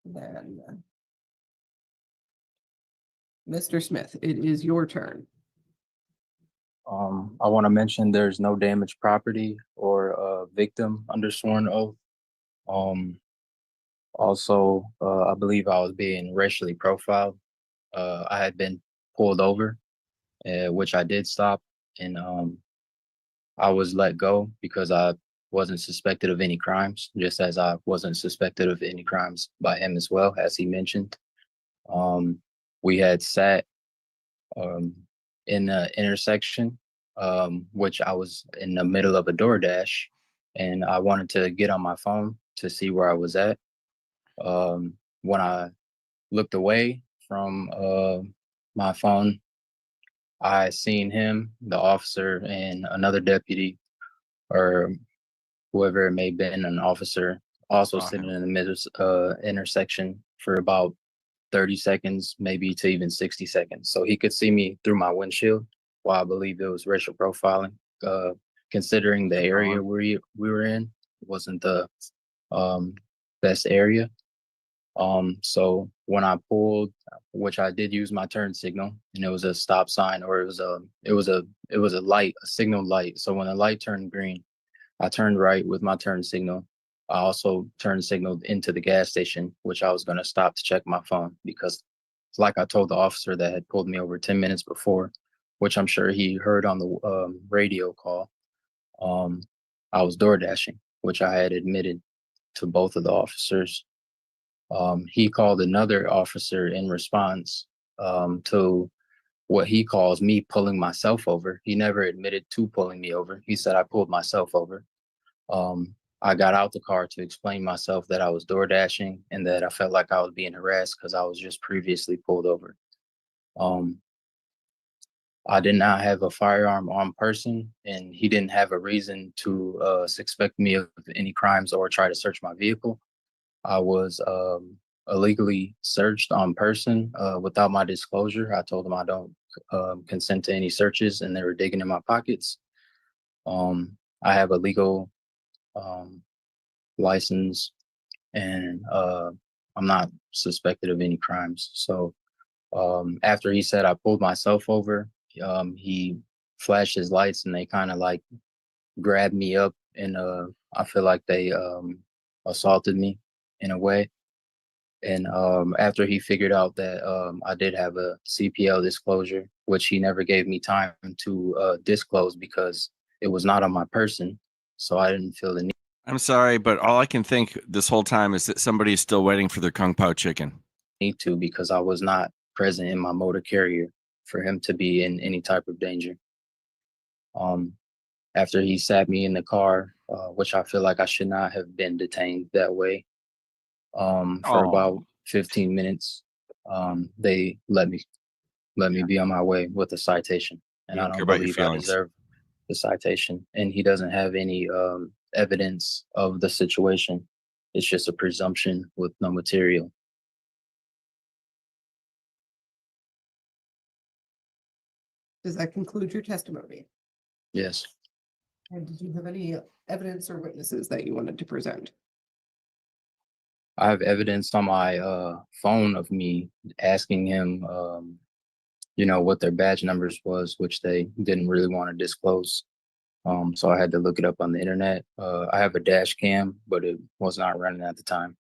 Then, Mr. Smith, it is your turn. I want to mention there's no damaged property or victim under sworn oath. Also, I believe I was being racially profiled. I had been pulled over, which I did stop, and I was let go because I wasn't suspected of any crimes, just as I wasn't suspected of any crimes by him as well, as he mentioned. We had sat in the intersection, which I was in the middle of a DoorDash, and I wanted to get on my phone to see where I was at. When I looked away from my phone, I seen him, the officer, and another deputy, or whoever it may have been, an officer, also sitting in the middle intersection for about 30 seconds, maybe to even 60 seconds. So he could see me through my windshield. While I believe it was racial profiling, considering the area we were in wasn't the best area. So when I pulled, which I did use my turn signal, and it was a stop sign, or it was a light, a signal light. So when the light turned green, I turned right with my turn signal. I also turned signaled into the gas station, which I was going to stop to check my phone because, like I told the officer that had pulled me over 10 minutes before, which I'm sure he heard on the radio call, I was door dashing, which I had admitted to both of the officers. He called another officer in response to what he calls me pulling myself over. He never admitted to pulling me over. He said I pulled myself over. I got out the car to explain myself that I was door dashing and that I felt like I was being harassed because I was just previously pulled over. I did not have a firearm on person, and he didn't have a reason to suspect me of any crimes or try to search my vehicle. I was illegally searched on person without my disclosure. I told them I don't consent to any searches, and they were digging in my pockets. I have a legal license, and I'm not suspected of any crimes. So after he said I pulled myself over, he flashed his lights, and they kind of like grabbed me up, and I feel like they assaulted me in a way. And after he figured out that I did have a CPL disclosure, which he never gave me time to disclose because it was not on my person, so I didn't feel the need. I'm sorry, but all I can think this whole time is that somebody is still waiting for their Kung Pao chicken. Need to, because I was not present in my motor carrier for him to be in any type of danger. After he sat me in the car, which I feel like I should not have been detained that way, for about 15 minutes, they let me be on my way with a citation, and I don't believe I deserve the citation. And he doesn't have any evidence of the situation. It's just a presumption with no material. Does that conclude your testimony? Yes. And did you have any evidence or witnesses that you wanted to present? I have evidence on my phone of me asking him, what their badge numbers was, which they didn't really want to disclose. So I had to look it up on the internet. I have a dash cam, but it was not running at the time.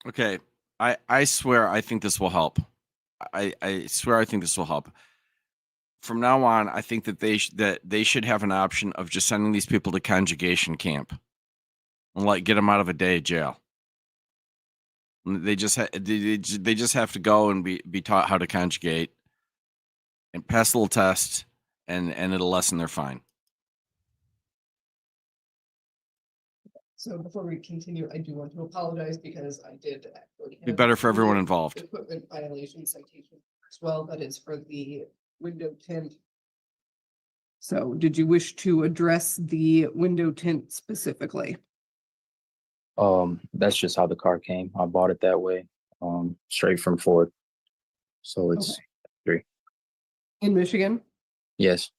Okay. I swear I think this will help. I swear I think this will help. From now on, I think that they should have an option of just sending these people to conjugation camp and get them out of a day of jail. They just have to go and be taught how to conjugate and pass a little test, and it'll lessen their fine. So before we continue, I do want to apologize because I did actually. Be have better for everyone the involved. Equipment violation citation as well, that is for the window tint. So did you wish to address the window tint specifically? That's just how the car came. I bought it that way, straight from Ford. So it's Okay. three. In Michigan? Yes.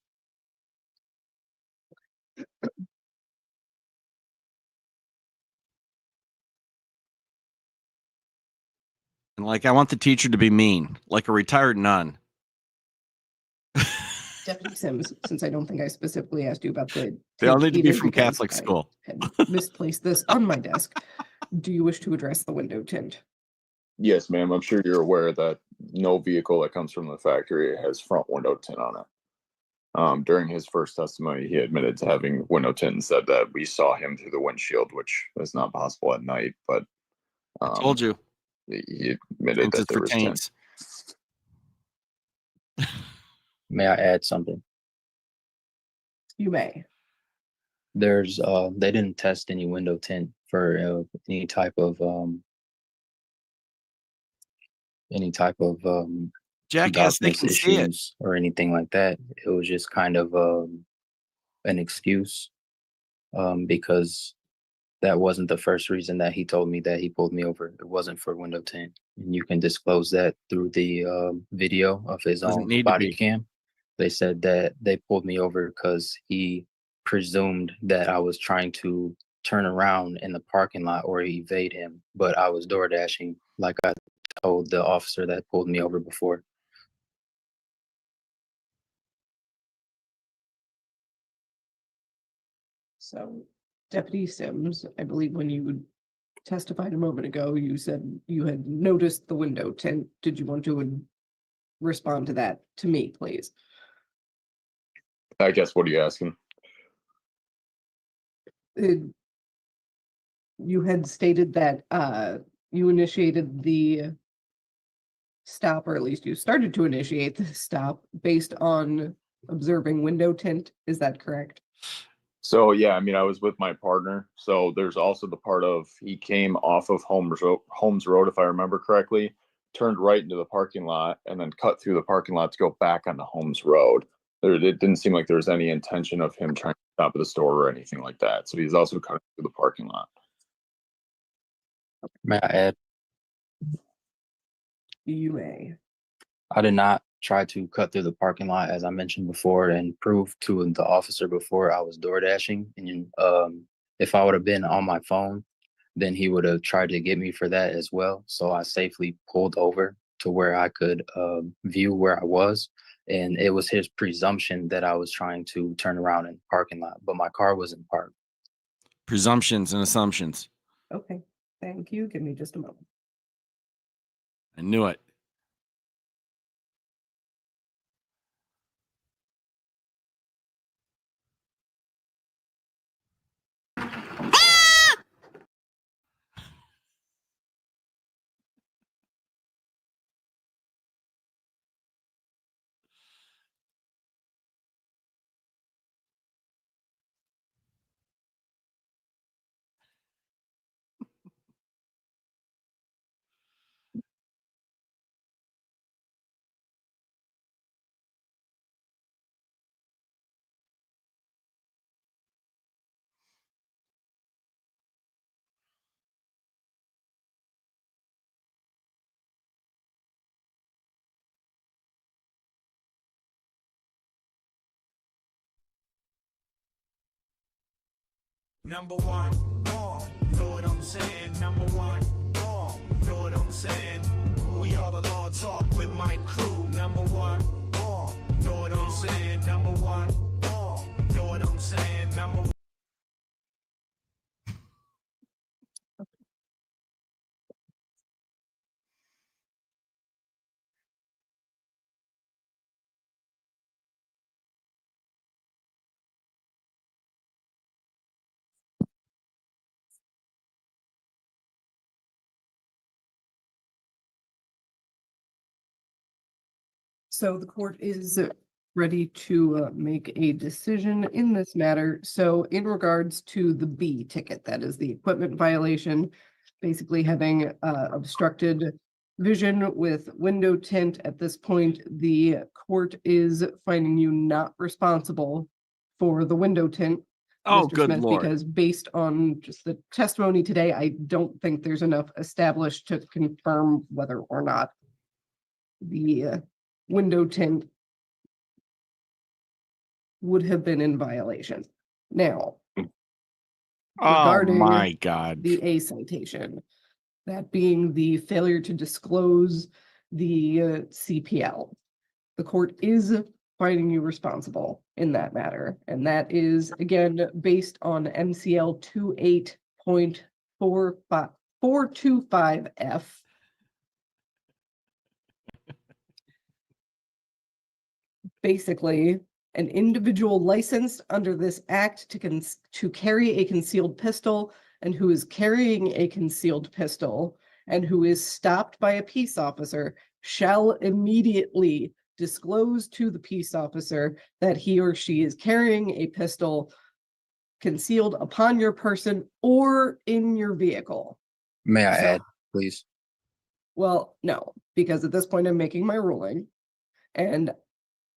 And I want the teacher to be mean, like a retired nun. Deputy Sims, since I don't think I specifically asked you about the. They all tint need to be either from because Catholic I school. had misplaced this on my desk. Do you wish to address the window tint? Yes, ma'am. I'm sure you're aware that no vehicle that comes from the factory has front window tint on it. During his first testimony, he admitted to having window tint and said that we saw him through the windshield, which is not possible at night. But I told you. He admitted Since that it's there for was tint. taints. May I add something? You may. There's they didn't test any window tint for any type of Jackass, they darkness can see it. issues or anything like that. It was just kind of an excuse because that wasn't the first reason that he told me that he pulled me over. It wasn't for window tint, and you can disclose that through the video of his Doesn't own need to body be. cam. They said that they pulled me over because he presumed that I was trying to turn around in the parking lot or evade him, but I was door dashing, like I told the officer that pulled me over before. So Deputy Sims, I believe when you testified a moment ago, you said you had noticed the window tint. Did you want to respond to that to me, please? I guess, what are you asking? You had stated that you initiated the stop, or at least you started to initiate the stop based on observing window tint. Is that correct? So yeah, I mean, I was with my partner. So there's also the part of he came off of Holmes Road, if I remember correctly, turned right into the parking lot, and then cut through the parking lot to go back onto Holmes Road. It didn't seem like there was any intention of him trying to stop at the store or anything like that. So he's also cutting through the parking lot. May I add? You may. I did not try to cut through the parking lot, as I mentioned before, and prove to the officer before I was door dashing. And if I would have been on my phone, then he would have tried to get me for that as well. So I safely pulled over to where I could view where I was. And it was his presumption that I was trying to turn around in the parking lot, but my car wasn't parked. Presumptions and assumptions. Okay, thank you. Give me just a moment. I knew it. Number one, know what I'm saying? Number one, know what I'm saying? We are the Law Talk with my crew. Number one, know what I'm saying? Number one, know what I'm saying? Number one. So the court is ready to make a decision in this matter. So in regards to the B ticket, that is the equipment violation, basically having obstructed vision with window tint. At this point, the court is finding you not responsible for the window tint. Oh, Mr. good Smith, Lord. because based on just the testimony today, I don't think there's enough established to confirm whether or not the window tint would have been in violation. Now, Oh regarding my God. the A citation, that being the failure to disclose the CPL, the court is finding you responsible in that matter. And that is, again, based on MCL 28.425F. Basically, an individual licensed under this act to carry a concealed pistol and who is carrying a concealed pistol and who is stopped by a peace officer shall immediately disclose to the peace officer that he or she is carrying a pistol concealed upon your person or in your vehicle. May I So- add, please? Well, no, because at this point I'm making my ruling, and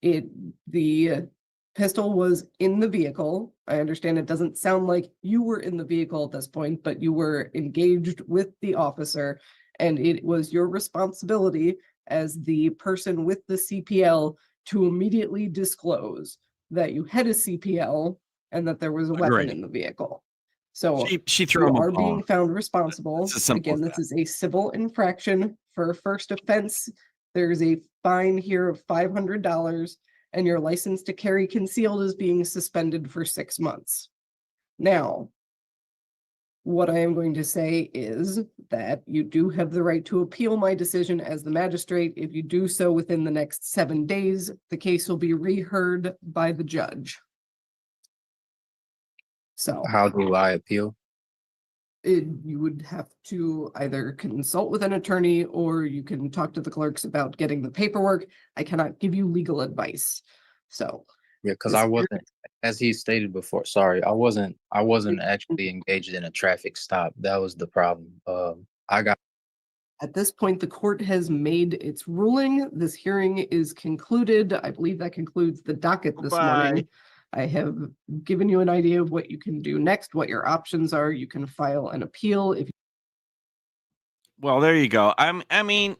the pistol was in the vehicle. I understand it doesn't sound like you were in the vehicle at this point, but you were engaged with the officer, and it was your responsibility as the person with the CPL to immediately disclose that you had a CPL and that there was a weapon Agreed. in the vehicle. So She threw him you a are being bone. found responsible. It's as simple Again, as this is a civil infraction for a first offense. There's a fine here of $500, and your license to carry concealed is being suspended for 6 months. Now, what I am going to say is that you do have the right to appeal my decision as the magistrate. If you do so within the next 7 days, the case will be reheard by the judge. So How do I appeal? you would have to either consult with an attorney or you can talk to the clerks about getting the paperwork. I cannot give you legal advice. So Yeah, because I wasn't, as he stated before, sorry, I wasn't actually engaged in a traffic stop. That was the problem. At this point, the court has made its ruling. This hearing is concluded. I believe that concludes the docket this morning. I have given you an idea of what you can do next, what your options are. You can file an appeal if Well, there you go. I mean,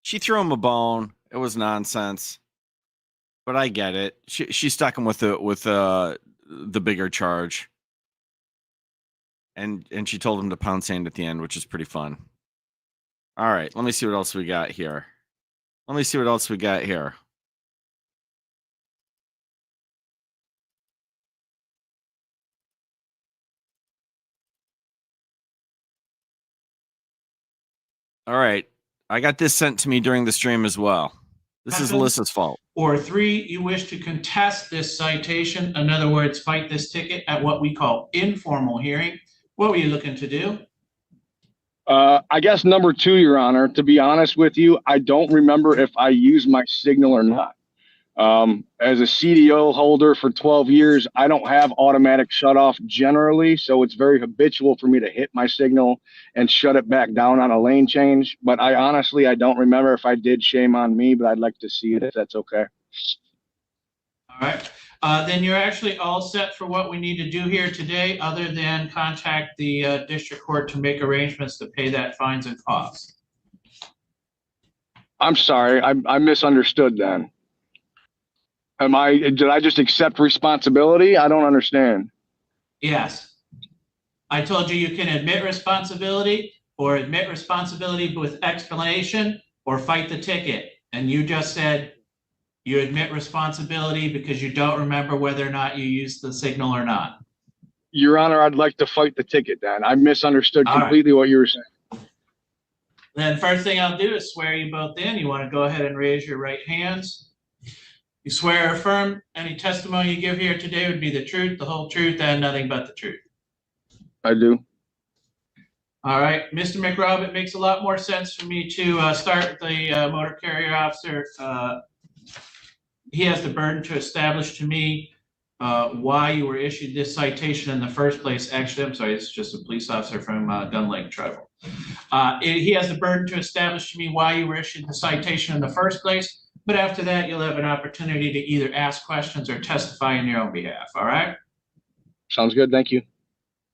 she threw him a bone. It was nonsense, but I get it. She stuck him with the bigger charge, and she told him to pound sand at the end, which is pretty fun. All right, let me see what else we got here. All right. I got this sent to me during the stream as well. This is Alyssa's fault. Or 3, you wish to contest this citation, in other words, fight this ticket at what we call informal hearing. What were you looking to do? I guess number 2, Your Honor, to be honest with you, I don't remember if I used my signal or not. As a CDO holder for 12 years, I don't have automatic shut off generally, so it's very habitual for me to hit my signal and shut it back down on a lane change. But I don't remember if I did. Shame on me, but I'd like to see it if that's okay. All right. Then you're actually all set for what we need to do here today, other than contact the district court to make arrangements to pay that fines and costs. I'm sorry, I misunderstood then. Did I just accept responsibility? I don't understand. Yes. I told you you can admit responsibility or admit responsibility with explanation or fight the ticket. And you just said you admit responsibility because you don't remember whether or not you used the signal or not. Your Honor, I'd like to fight the ticket then. I misunderstood All right. completely what you were saying. Then first thing I'll do is swear you both in. You want to go ahead and raise your right hands. You swear or affirm any testimony you give here today would be the truth, the whole truth, and nothing but the truth. I do. All right, Mr. McRobb, it makes a lot more sense for me to start with the motor carrier officer. He has the burden to establish to me why you were issued this citation in the first place. Actually, I'm sorry, it's just a police officer from Gun Lake Tribal. He has the burden to establish to me why you were issued the citation in the first place. But after that, you'll have an opportunity to either ask questions or testify in your own behalf. All right? Sounds good. Thank you.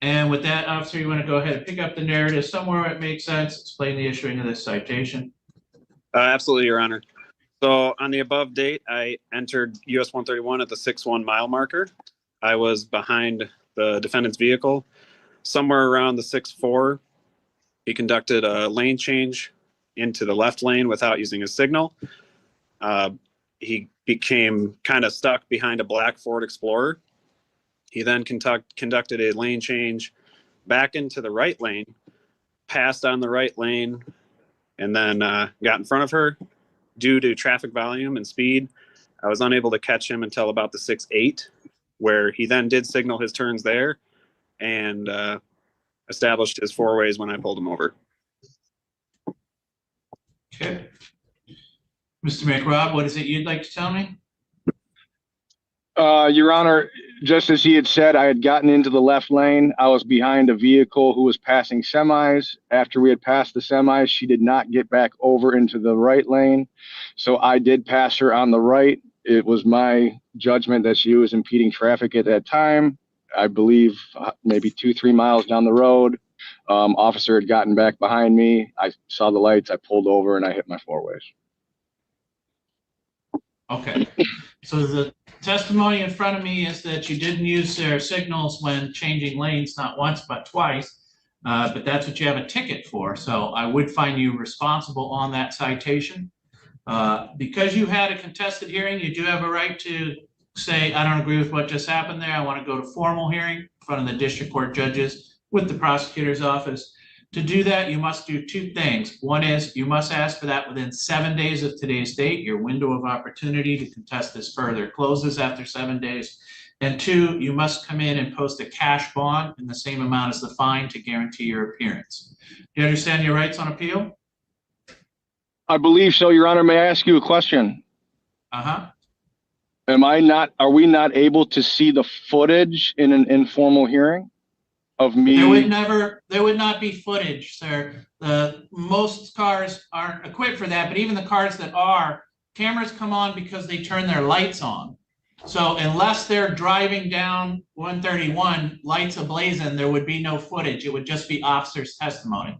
And with that, officer, you want to go ahead and pick up the narrative somewhere where it makes sense, explain the issuing of this citation. Absolutely, Your Honor. So on the above date, I entered US 131 at the 6-1 mile marker. I was behind the defendant's vehicle. Somewhere around the 6-4, he conducted a lane change into the left lane without using a signal. He became kind of stuck behind a black Ford Explorer. He then conducted a lane change back into the right lane, passed on the right lane, and then got in front of her. Due to traffic volume and speed, I was unable to catch him until about the 6-8, where he then did signal his turns there and established his four ways when I pulled him over. Okay. Mr. McRobb, what is it you'd like to tell me? Your Honor, just as he had said, I had gotten into the left lane. I was behind a vehicle who was passing semis. After we had passed the semis, she did not get back over into the right lane. So I did pass her on the right. It was my judgment that she was impeding traffic at that time. I believe maybe 2-3 miles down the road, officer had gotten back behind me. I saw the lights, I pulled over and I hit my four ways. Okay. So the testimony in front of me is that you didn't use their signals when changing lanes, not once, but twice. But that's what you have a ticket for. So I would find you responsible on that citation. Because you had a contested hearing, you do have a right to say, I don't agree with what just happened there. I want to go to formal hearing in front of the district court judges with the prosecutor's office. To do that, you must do two things. One is you must ask for that within 7 days of today's date. Your window of opportunity to contest this further closes after 7 days. And two, you must come in and post a cash bond in the same amount as the fine to guarantee your appearance. Do you understand your rights on appeal? I believe so, Your Honor. May I ask you a question? Uh-huh. Are we not able to see the footage in an informal hearing of me? There would not be footage, sir. Most cars aren't equipped for that, but even the cars that are, cameras come on because they turn their lights on. So unless they're driving down 131, lights ablazing, there would be no footage. It would just be officer's testimony.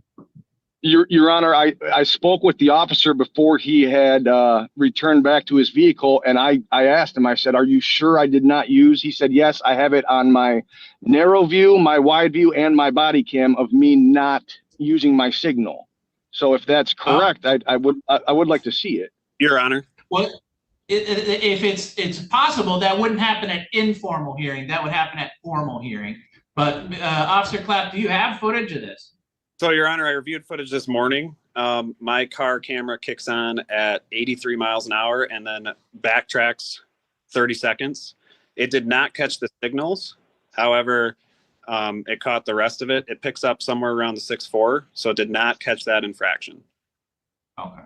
Your Honor, I spoke with the officer before he had returned back to his vehicle, and I asked him, I said, are you sure I did not use? He said, yes, I have it on my narrow view, my wide view, and my body cam of me not using my signal. So if that's correct, I would like to see it. Your Honor. What? If it's possible, that wouldn't happen at informal hearing. That would happen at formal hearing. But Officer Clapp, do you have footage of this? So, Your Honor, I reviewed footage this morning. My car camera kicks on at 83 miles an hour and then backtracks 30 seconds. It did not catch the signals. However, it caught the rest of it. It picks up somewhere around the 6-4, so it did not catch that infraction. Okay.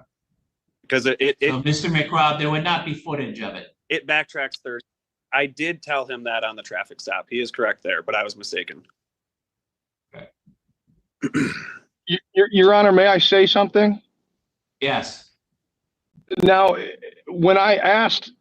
Because so Mr. McRobb, there would not be footage of it. It backtracks 30. I did tell him that on the traffic stop. He is correct there, but I was mistaken. Okay. Your Honor, may I say something? Yes. Now, when I asked,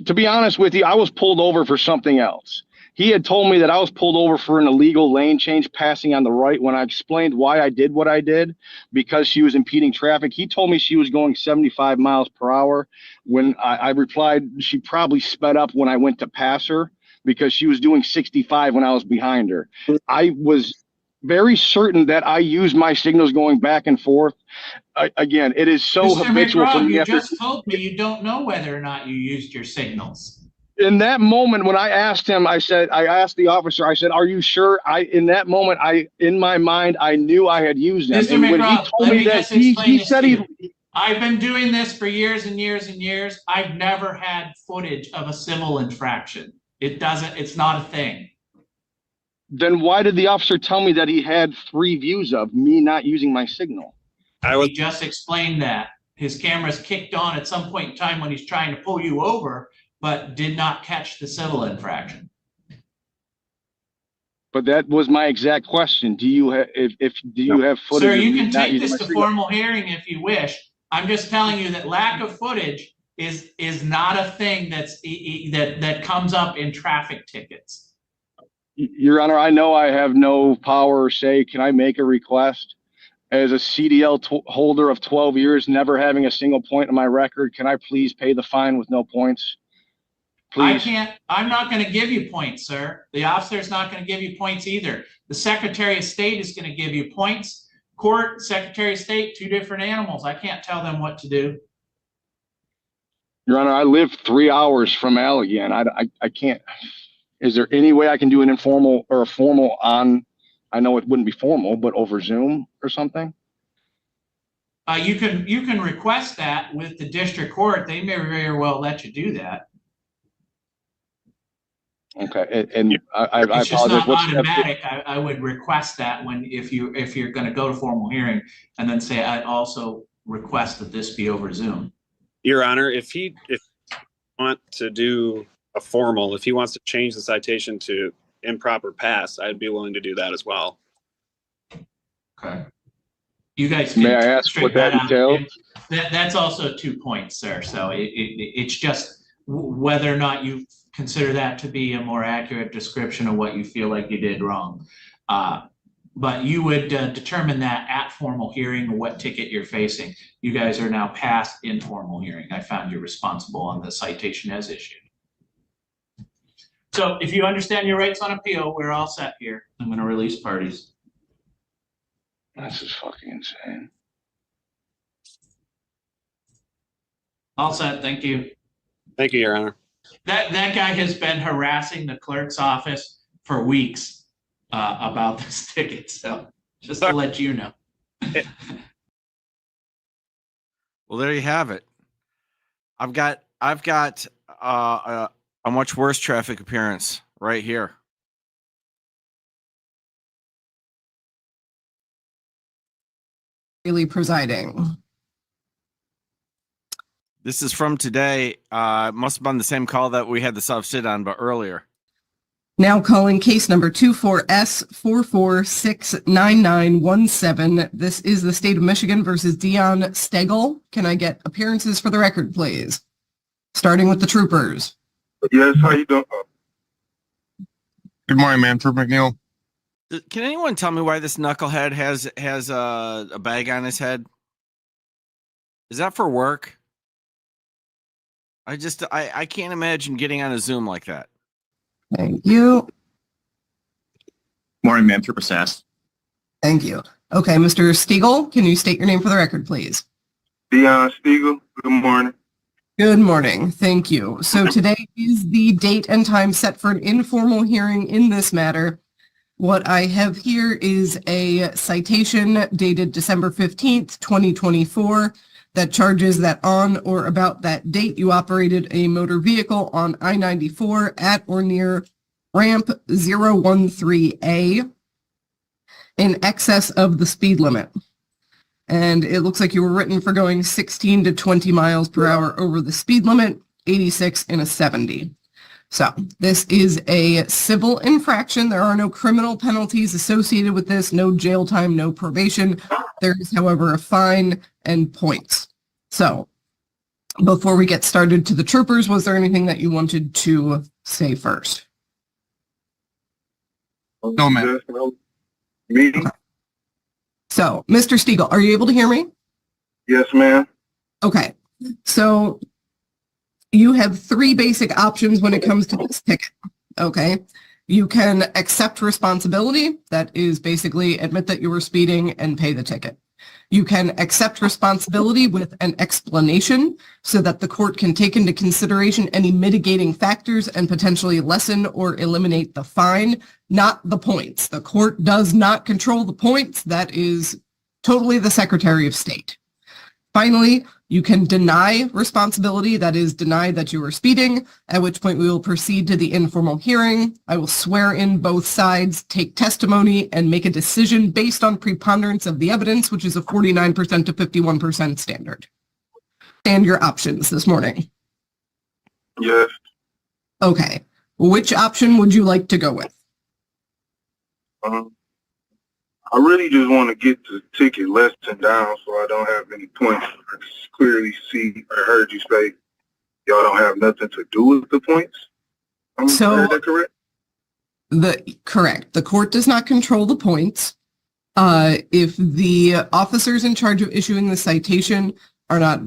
to be honest with you, I was pulled over for something else. He had told me that I was pulled over for an illegal lane change passing on the right. When I explained why I did what I did, because she was impeding traffic, he told me she was going 75 miles per hour. When I replied, she probably sped up when I went to pass her. because she was doing 65 when I was behind her. I was very certain that I used my signals going back and forth. Again, it is so Mr. habitual for McGraw, me you after. just told me you don't know whether or not you used your signals. In that moment, when I asked him, I asked the officer, I said, "Are you sure?" In that moment, in my mind, I knew I had used them. Mr. And when he McGraw, told let me me that just explain he this said to he, you. I've been doing this for years and years and years. I've never had footage of a civil infraction. It's not a thing. then why did the officer tell me that he had 3 views of me not using my signal? He just explained that. His camera's kicked on at some point in time when he's trying to pull you over, but did not catch the civil infraction. But that was my exact question. Do you have do you have footage Sir, of you me can not take using this my to signal? formal hearing if you wish. I'm just telling you that lack of footage is not a thing that comes up in traffic tickets. Your Honor, I know I have no power or say. Can I make a request? As a CDL holder of 12 years, never having a single point in my record, can I please pay the fine with no points? Please. I'm not going to give you points, sir. The officer's not going to give you points either. The Secretary of State is going to give you points. Court, Secretary of State, 2 different animals. I can't tell them what to do. Your Honor, I live 3 hours from Allegan. I can't. Is there any way I can do an informal or a formal on, I know it wouldn't be formal, but over Zoom or something? You can request that with the district court. They may very well let you do that. Okay, and I It's just apologize. not automatic. I would request that if you're going to go to formal hearing, and then say I also request that this be over Zoom. Your Honor, if you want to do a formal, if he wants to change the citation to improper pass, I'd be willing to do that as well. Okay. You guys can May I ask what that entails? That's also 2 points, sir. So it's just whether or not you consider that to be a more accurate description of what you feel like you did wrong. But you would determine that at formal hearing what ticket you're facing. You guys are now past informal hearing. I found you responsible on the citation as issued. So if you understand your rights on appeal, we're all set here. I'm going to release parties. This is fucking insane. All set. Thank you. Thank you, Your Honor. That guy has been harassing the clerk's office for weeks about this ticket. So just to let you know. Well, there you have it. I've got a much worse traffic appearance right here. Really presiding. This is from today. It must have been the same call that we had the sub sit on, but earlier. Now calling case number 24S44699917. This is the state of Michigan versus Dion Stegel. Can I get appearances for the record, please? Starting with the troopers. Yes, how you doing? Good morning, ma'am. Trooper McNeil. Can anyone tell me why this knucklehead has a bag on his head? Is that for work? I can't imagine getting on a Zoom like that. Thank you. Morning, ma'am. Trooper Sass. Thank you. Okay, Mr. Stegel, can you state your name for the record, please? Dion Stegel. Good morning. Good morning. Thank you. So today is the date and time set for an informal hearing in this matter. What I have here is a citation dated December 15th, 2024 that charges that on or about that date you operated a motor vehicle on I-94 at or near ramp 013A in excess of the speed limit. And it looks like you were written for going 16 to 20 miles per hour over the speed limit, 86 in a 70. So this is a civil infraction. There are no criminal penalties associated with this, no jail time, no probation. There is, however, a fine and points. So before we get started to the troopers, was there anything that you wanted to say first? No, ma'am. Me? Okay. So, Mr. Stegel, are you able to hear me? Yes, ma'am. Okay. So you have 3 basic options when it comes to this ticket. Okay. You can accept responsibility. That is basically admit that you were speeding and pay the ticket. You can accept responsibility with an explanation so that the court can take into consideration any mitigating factors and potentially lessen or eliminate the fine, not the points. The court does not control the points. That is totally the Secretary of State. Finally, you can deny responsibility, that is, deny that you were speeding, at which point we will proceed to the informal hearing. I will swear in both sides, take testimony, and make a decision based on preponderance of the evidence, which is a 49% to 51% standard. And your options this morning. Yes. Okay. Which option would you like to go with? I really just want to get the ticket less than down so I don't have any points. I clearly see, I heard you say y'all don't have nothing to do with the points. Heard that correct? Correct. The court does not control the points. If the officers in charge of issuing the citation are not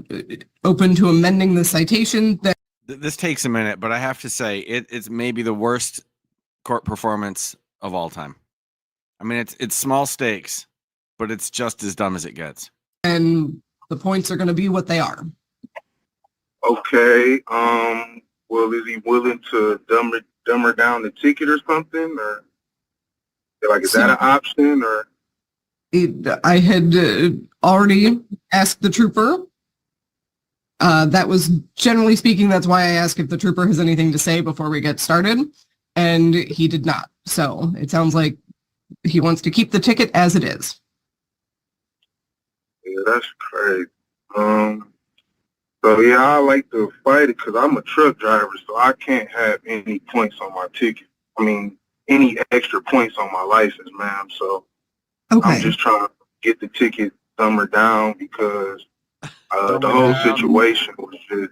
open to amending the citation, then This takes a minute, but I have to say it's maybe the worst court performance of all time. I mean, it's small stakes, but it's just as dumb as it gets. and the points are going to be what they are. Okay. Well, is he willing to dumber down the ticket or something, or like is that an option, or? I had already asked the trooper. That was generally speaking, that's why I asked if the trooper has anything to say before we get started, and he did not. So it sounds like he wants to keep the ticket as it is. Yeah, that's crazy. So yeah, I like to fight it because I'm a truck driver, so I can't have any points on my ticket. I mean, any extra points on my license, ma'am. So I'm just trying to get the ticket dumber down because the whole situation was just,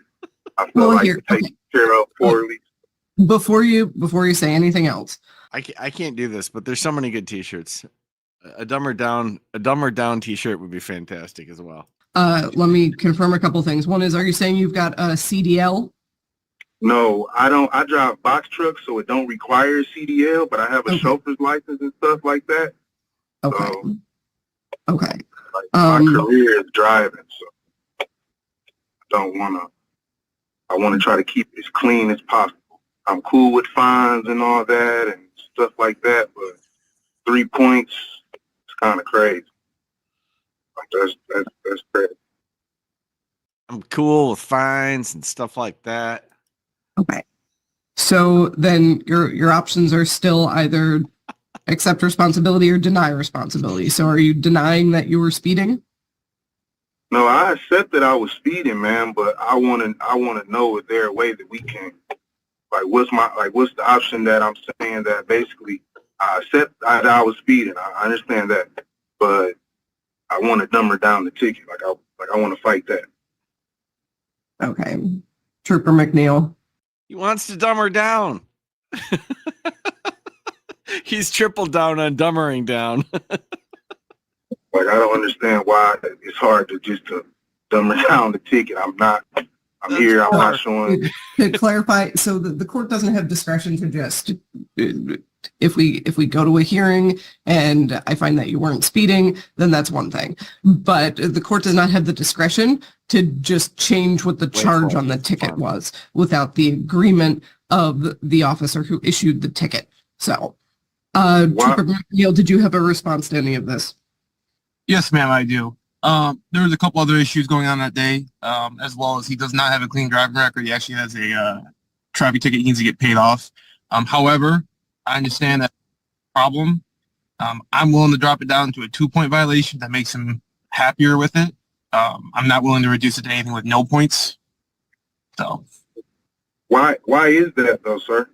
I feel like taken care of poorly. Before you say anything else, I can't do this, but there's so many good T-shirts. A dumber down T-shirt would be fantastic as well. let me confirm a couple things. One is, are you saying you've got a CDL? No, I don't. I drive box trucks, so it don't require a CDL, but I have a chauffeur's license and stuff like that. Okay. Okay. My career is driving, so I don't want to. I want to try to keep it as clean as possible. I'm cool with fines and all that and stuff like that, but 3 points, it's kind of crazy. Like that's crazy. I'm cool with fines and stuff like that. Okay. So then your options are still either accept responsibility or deny responsibility. So are you denying that you were speeding? No, I accept that I was speeding, man, but I want to know, is there a way that we can, what's the option that I'm saying that basically I accept that I was speeding. I understand that, but I want to dumber down the ticket. I want to fight that. Okay. Trooper McNeil. He wants to dumb her down. He's tripled down on dumbering down. I don't understand why it's hard to dumber down the ticket. I'm not showing. To clarify, so the court doesn't have discretion to just, if we go to a hearing and I find that you weren't speeding, then that's one thing. But the court does not have the discretion to just change what the charge on the ticket was without the agreement of the officer who issued the ticket. So, Trooper McNeil, did you have a response to any of this? Yes, ma'am, I do. There was a couple other issues going on that day, as well as he does not have a clean driving record. He actually has a traffic ticket he needs to get paid off. However, I understand that problem. I'm willing to drop it down to a 2-point violation that makes him happier with it. I'm not willing to reduce it to anything with no points. So, why is that though, sir?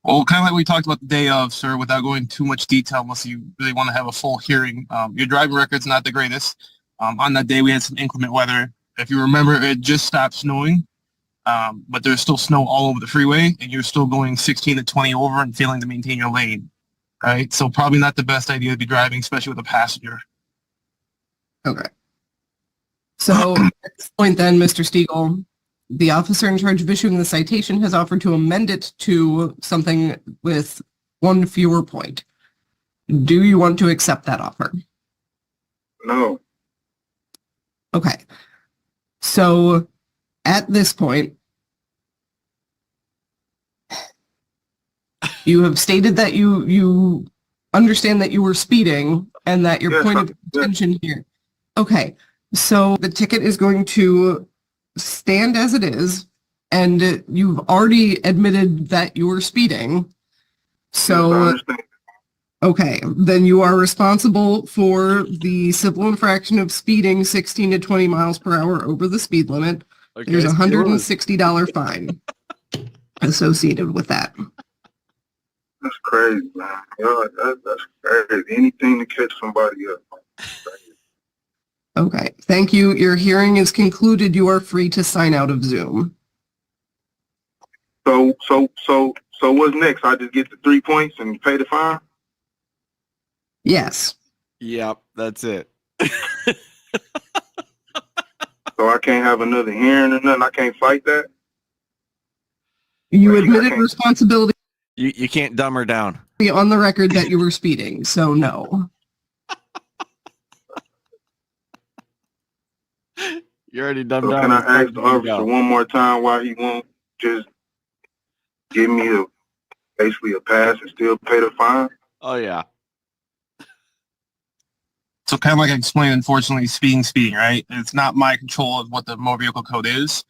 well, kind of like we talked about the day of, sir, without going too much detail, unless you really want to have a full hearing. Your driving record's not the greatest. On that day, we had some inclement weather. If you remember, it just stopped snowing, but there's still snow all over the freeway, and you're still going 16 to 20 over and failing to maintain your lane. Right? So probably not the best idea to be driving, especially with a passenger. Okay. So at this point then, Mr. Stiegel, the officer in charge of issuing the citation has offered to amend it to something with one fewer point. Do you want to accept that offer? No. Okay. So at this point, you have stated that you understand that you were speeding and that your point of contention here. Okay. So the ticket is going to stand as it is, and you've already admitted that you were speeding. So, okay, then you are responsible for the civil infraction of speeding 16 to 20 miles per hour over the speed limit. Okay, There's a $160 fine associated with that. That's crazy, man. Yo, that's crazy. Anything to catch somebody up. Okay, thank you. Your hearing is concluded. You are free to sign out of Zoom. So what's next? I just get the 3 points and pay the fine? Yes. Yep, that's it. So I can't have another hearing or nothing? I can't fight that? You admitted responsibility You can't dumb her down. on the record that you were speeding, so no. You already dumbed So down. can I ask the officer one more time why he won't just give me basically a pass and still pay the fine? Oh, yeah. So kind of like I explained, unfortunately, speeding, right? It's not my control of what the motor vehicle code is.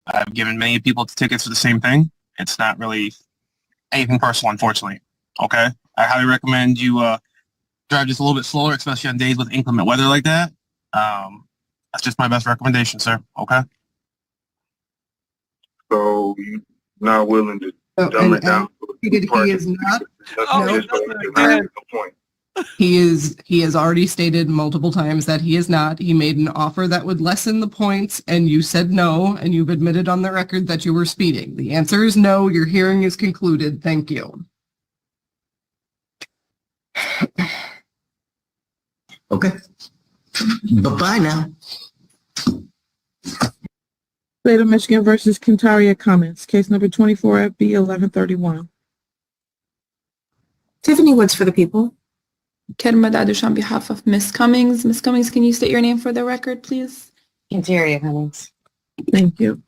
I've given many people tickets for the same thing. It's not really anything personal, unfortunately. Okay? I highly recommend you drive just a little bit slower, especially on days with inclement weather like that. That's just my best recommendation, sir. Okay? So you're not willing to dumb it down? He is not. Just so you can argue the point. He has already stated multiple times that he is not. He made an offer that would lessen the points, and you said no, and you've admitted on the record that you were speeding. The answer is no. Your hearing is concluded. Thank you. Okay. Bye-bye now. State of Michigan versus Kentaria Cummins, case number 24 FB 1131. Tiffany Woods for the people. Kerma Dadush on behalf of Miss Cummings. Miss Cummings, can you state your name for the record, please? Kentaria Cummings. Thank you.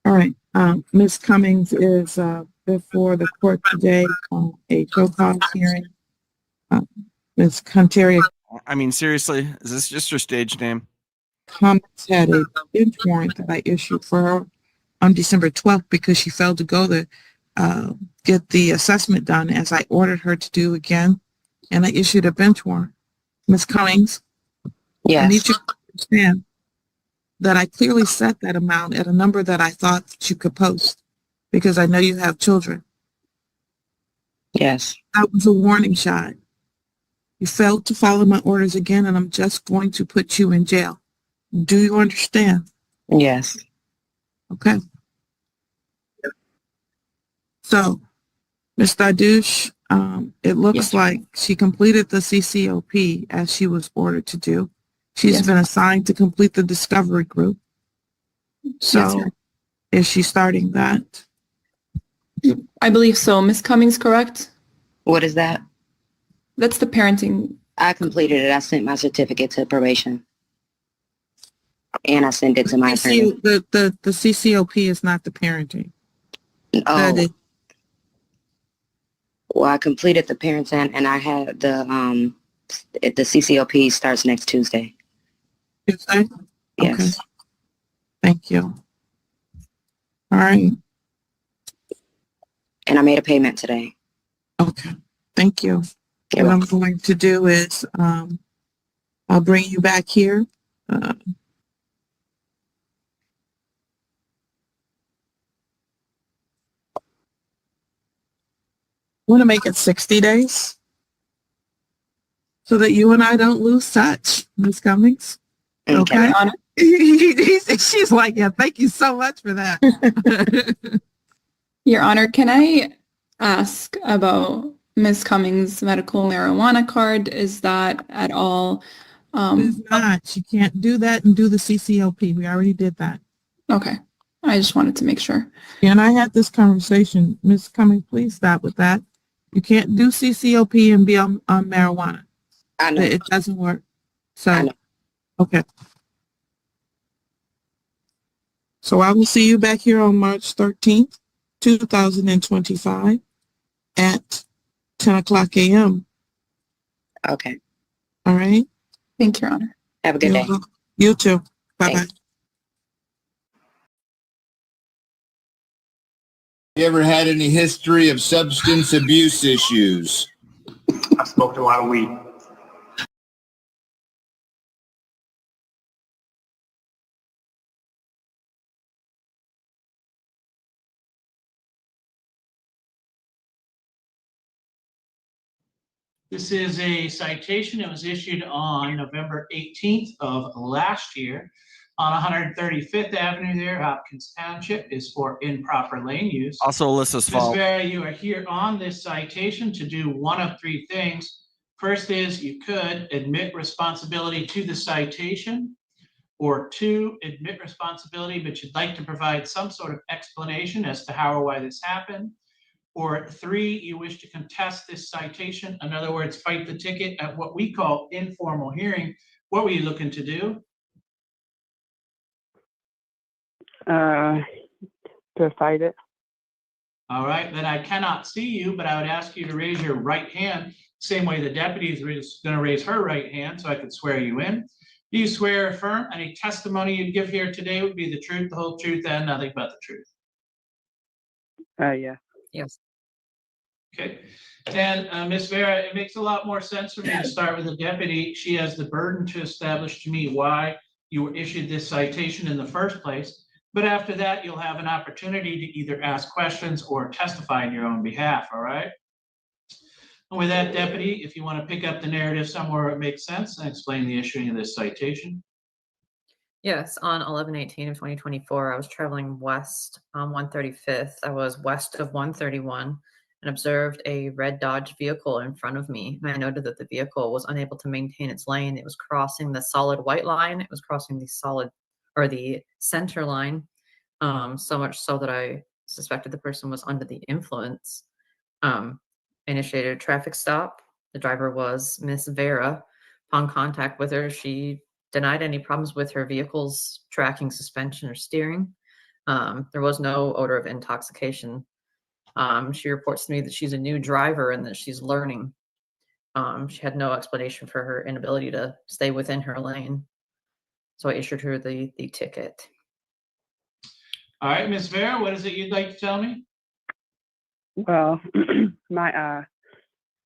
All right, Ms. Cummings is before the court today on a show cause hearing. Ms. Kentaria I mean, seriously, is this just her stage name? Cummings had a bench warrant that I issued for her on December 12th because she failed to go to get the assessment done as I ordered her to do again, and I issued a bench warrant. Ms. Cummings, Yes. I need you to understand that I clearly set that amount at a number that I thought that you could post because I know you have children. Yes. That was a warning shot. You failed to follow my orders again, and I'm just going to put you in jail. Do you understand? Yes. Okay. So, Ms. Dadush, it looks like she completed the CCOP as she was ordered to do. She's been assigned to complete the discovery group. So, is she starting that? I believe so. Miss Cummings, correct? What is that? That's the parenting. I completed it. I sent my certificate to probation. And I sent it to my attorney. The CCOP is not the parenting. Oh. Well, I completed the parenting and I had the CCOP starts next Tuesday. Tuesday? Yes. Okay. Thank you. All right. And I made a payment today. Okay. Thank you. What I'm going to do is I'll bring you back here. Want to make it 60 days so that you and I don't lose touch, Ms. Cummings. Okay. She's like, yeah, thank you so much for that. Your Honor, can I ask about Ms. Cummings' medical marijuana card? Is that at all It's not. She can't do that and do the CCLP. We already did that. Okay. I just wanted to make sure. And I had this conversation. Ms. Cummings, please stop with that. You can't do CCLP and be on marijuana. I know. It doesn't work. I So, know. okay. So I will see you back here on March 13th, 2025 at 10 o'clock a.m. Okay. All right? Thank you, Your Honor. Have a good day. You too. Bye-bye. You ever had any history of substance abuse issues? I smoked a lot of weed. This is a citation that was issued on November 18th of last year on 135th Avenue there, Hopkins Township, is for improper lane use. Also Alyssa's Ms. fault. Vera, you are here on this citation to do one of three things. First is you could admit responsibility to the citation, or two, admit responsibility, but you'd like to provide some sort of explanation as to how or why this happened. Or three, you wish to contest this citation. In other words, fight the ticket at what we call informal hearing. What were you looking to do? To fight it. All right, then I cannot see you, but I would ask you to raise your right hand, same way the deputy is going to raise her right hand so I could swear you in. Do you swear or affirm any testimony you give here today would be the truth, the whole truth, and nothing but the truth? Yeah. Yes. Okay, and Ms. Vera, it makes a lot more sense for me to start with the deputy. She has the burden to establish to me why you were issued this citation in the first place. But after that, you'll have an opportunity to either ask questions or testify in your own behalf, all right? And with that, deputy, if you want to pick up the narrative somewhere it makes sense and explain the issuing of this citation. Yes, on 11/18 of 2024, I was traveling west on 135th. I was west of 131 and observed a red Dodge vehicle in front of me. And I noted that the vehicle was unable to maintain its lane. It was crossing the solid white line. It was crossing the center line, so much so that I suspected the person was under the influence. Initiated a traffic stop. The driver was Miss Vera. Upon contact with her, she denied any problems with her vehicle's tracking, suspension, or steering. There was no odor of intoxication. She reports to me that she's a new driver and that she's learning. She had no explanation for her inability to stay within her lane. So I issued her the ticket. All right, Ms. Vera, what is it you'd like to tell me? Well, my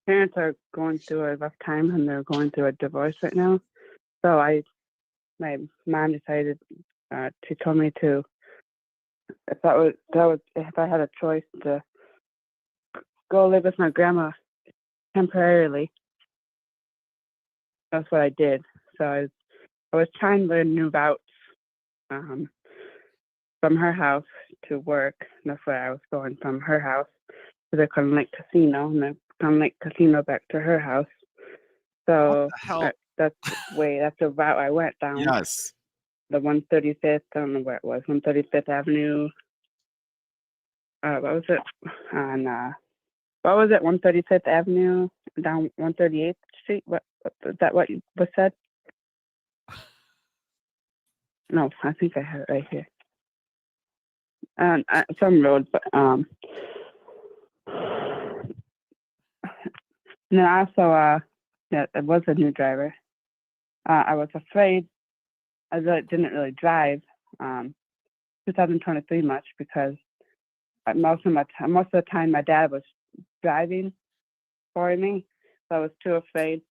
parents are going through a rough time and they're going through a divorce right now. So my mom decided, she told me to, if I had a choice to go live with my grandma temporarily, that's what I did. So I was trying to learn new routes from her house to work. That's where I was going, from her house to the Cotton Lake Casino, and then Cotton Lake Casino back to her house. So that's the route I went down. Yes. The 135th, I don't know where it was, 135th Avenue. What was it? On what was it? 135th Avenue down 138th Street. What is that? What was said? No, I think I have it right here. Some road, but and then also yeah, it was a new driver. I was afraid. I didn't really drive 2023 much because most of the time my dad was driving for me, so I was too afraid.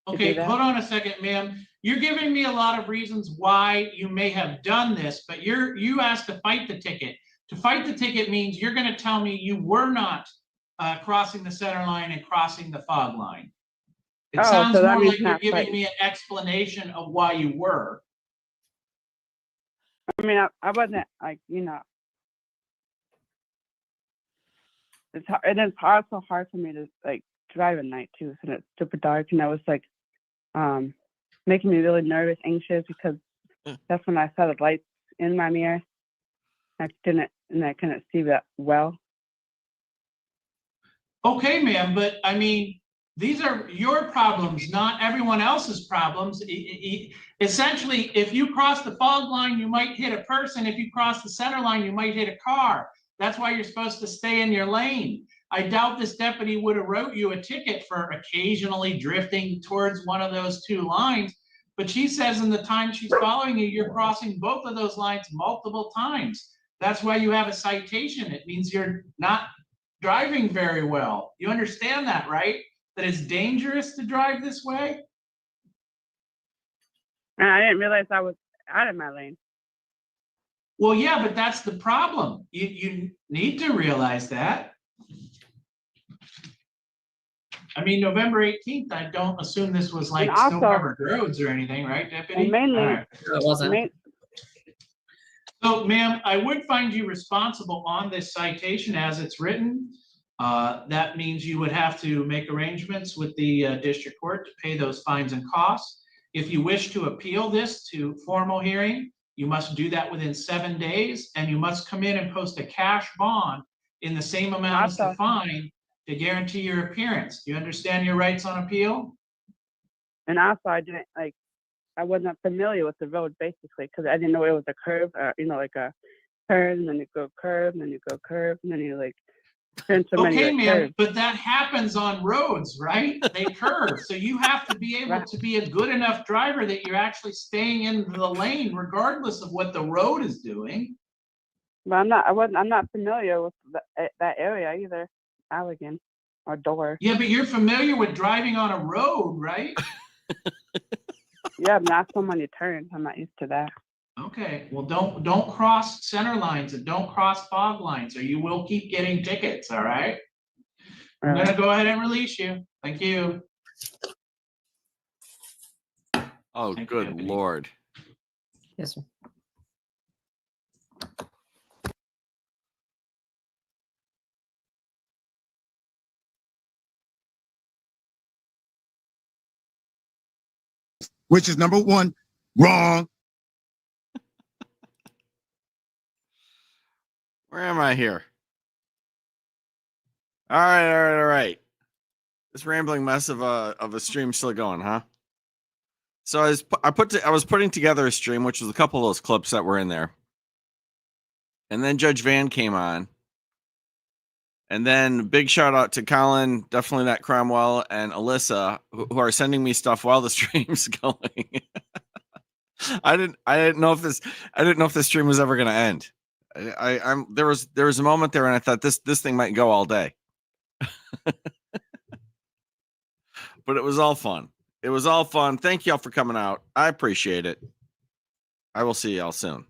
Okay, hold on a second, ma'am. You're giving me a lot of reasons why you may have done this, but you asked to fight the ticket. To fight the ticket means you're going to tell me you were not crossing the center line and crossing the fog line. It sounds so that more means like you're not giving fighting. me an explanation of why you were. I mean, I wasn't like, it's hard, and it's also hard for me to like drive at night too, and it's super dark, and I was like, making me really nervous, anxious, because that's when I saw the lights in my mirror. I couldn't see that well. Okay, ma'am, but I mean, these are your problems, not everyone else's problems. Essentially, if you cross the fog line, you might hit a person. If you cross the center line, you might hit a car. That's why you're supposed to stay in your lane. I doubt this deputy would have wrote you a ticket for occasionally drifting towards one of those two lines. But she says in the time she's following you, you're crossing both of those lines multiple times. That's why you have a citation. It means you're not driving very well. You understand that, right? That it's dangerous to drive this way? And I didn't realize I was out of my lane. Well, yeah, but that's the problem. You need to realize that. I mean, November 18th, I don't assume this was like also, snow-covered roads or anything, right, Deputy? And mainly, all right. It wasn't. So, ma'am, I would find you responsible on this citation as it's written. That means you would have to make arrangements with the district court to pay those fines and costs. If you wish to appeal this to formal hearing, you must do that within 7 days, and you must come in and post a cash bond in the same amount as the fine to guarantee your appearance. Do you understand your rights on appeal? And also, I wasn't familiar with the road basically because I didn't know it was a curve, like a turn, and then you go curve, and then you go curve, and then you like turn so many. Okay, ma'am, curves. but that happens on roads, right? They curve. So you have to be able to be a good enough driver that you're actually staying in the lane regardless of what the road is doing. But I'm not familiar with that area either, Allegan or Door. Yeah, but you're familiar with driving on a road, right? Yeah, but not so many turns. I'm not used to that. Okay, well, don't cross center lines and don't cross fog lines or you will keep getting tickets, all right? I'm gonna go ahead and release you. Thank you. Oh, good Lord. Yes, sir. Which is number one, wrong. Where am I here? All right. This rambling mess of a stream still going, huh? So I was putting together a stream, which was a couple of those clips that were in there, and then Judge Vann came on, and then big shout out to Colin, definitely that Cromwell, and Alyssa, who are sending me stuff while the stream's going. I didn't know if this stream was ever going to end. There was a moment there, and I thought this thing might go all day. But it was all fun. It was all fun. Thank y'all for coming out. I appreciate it. I will see y'all soon.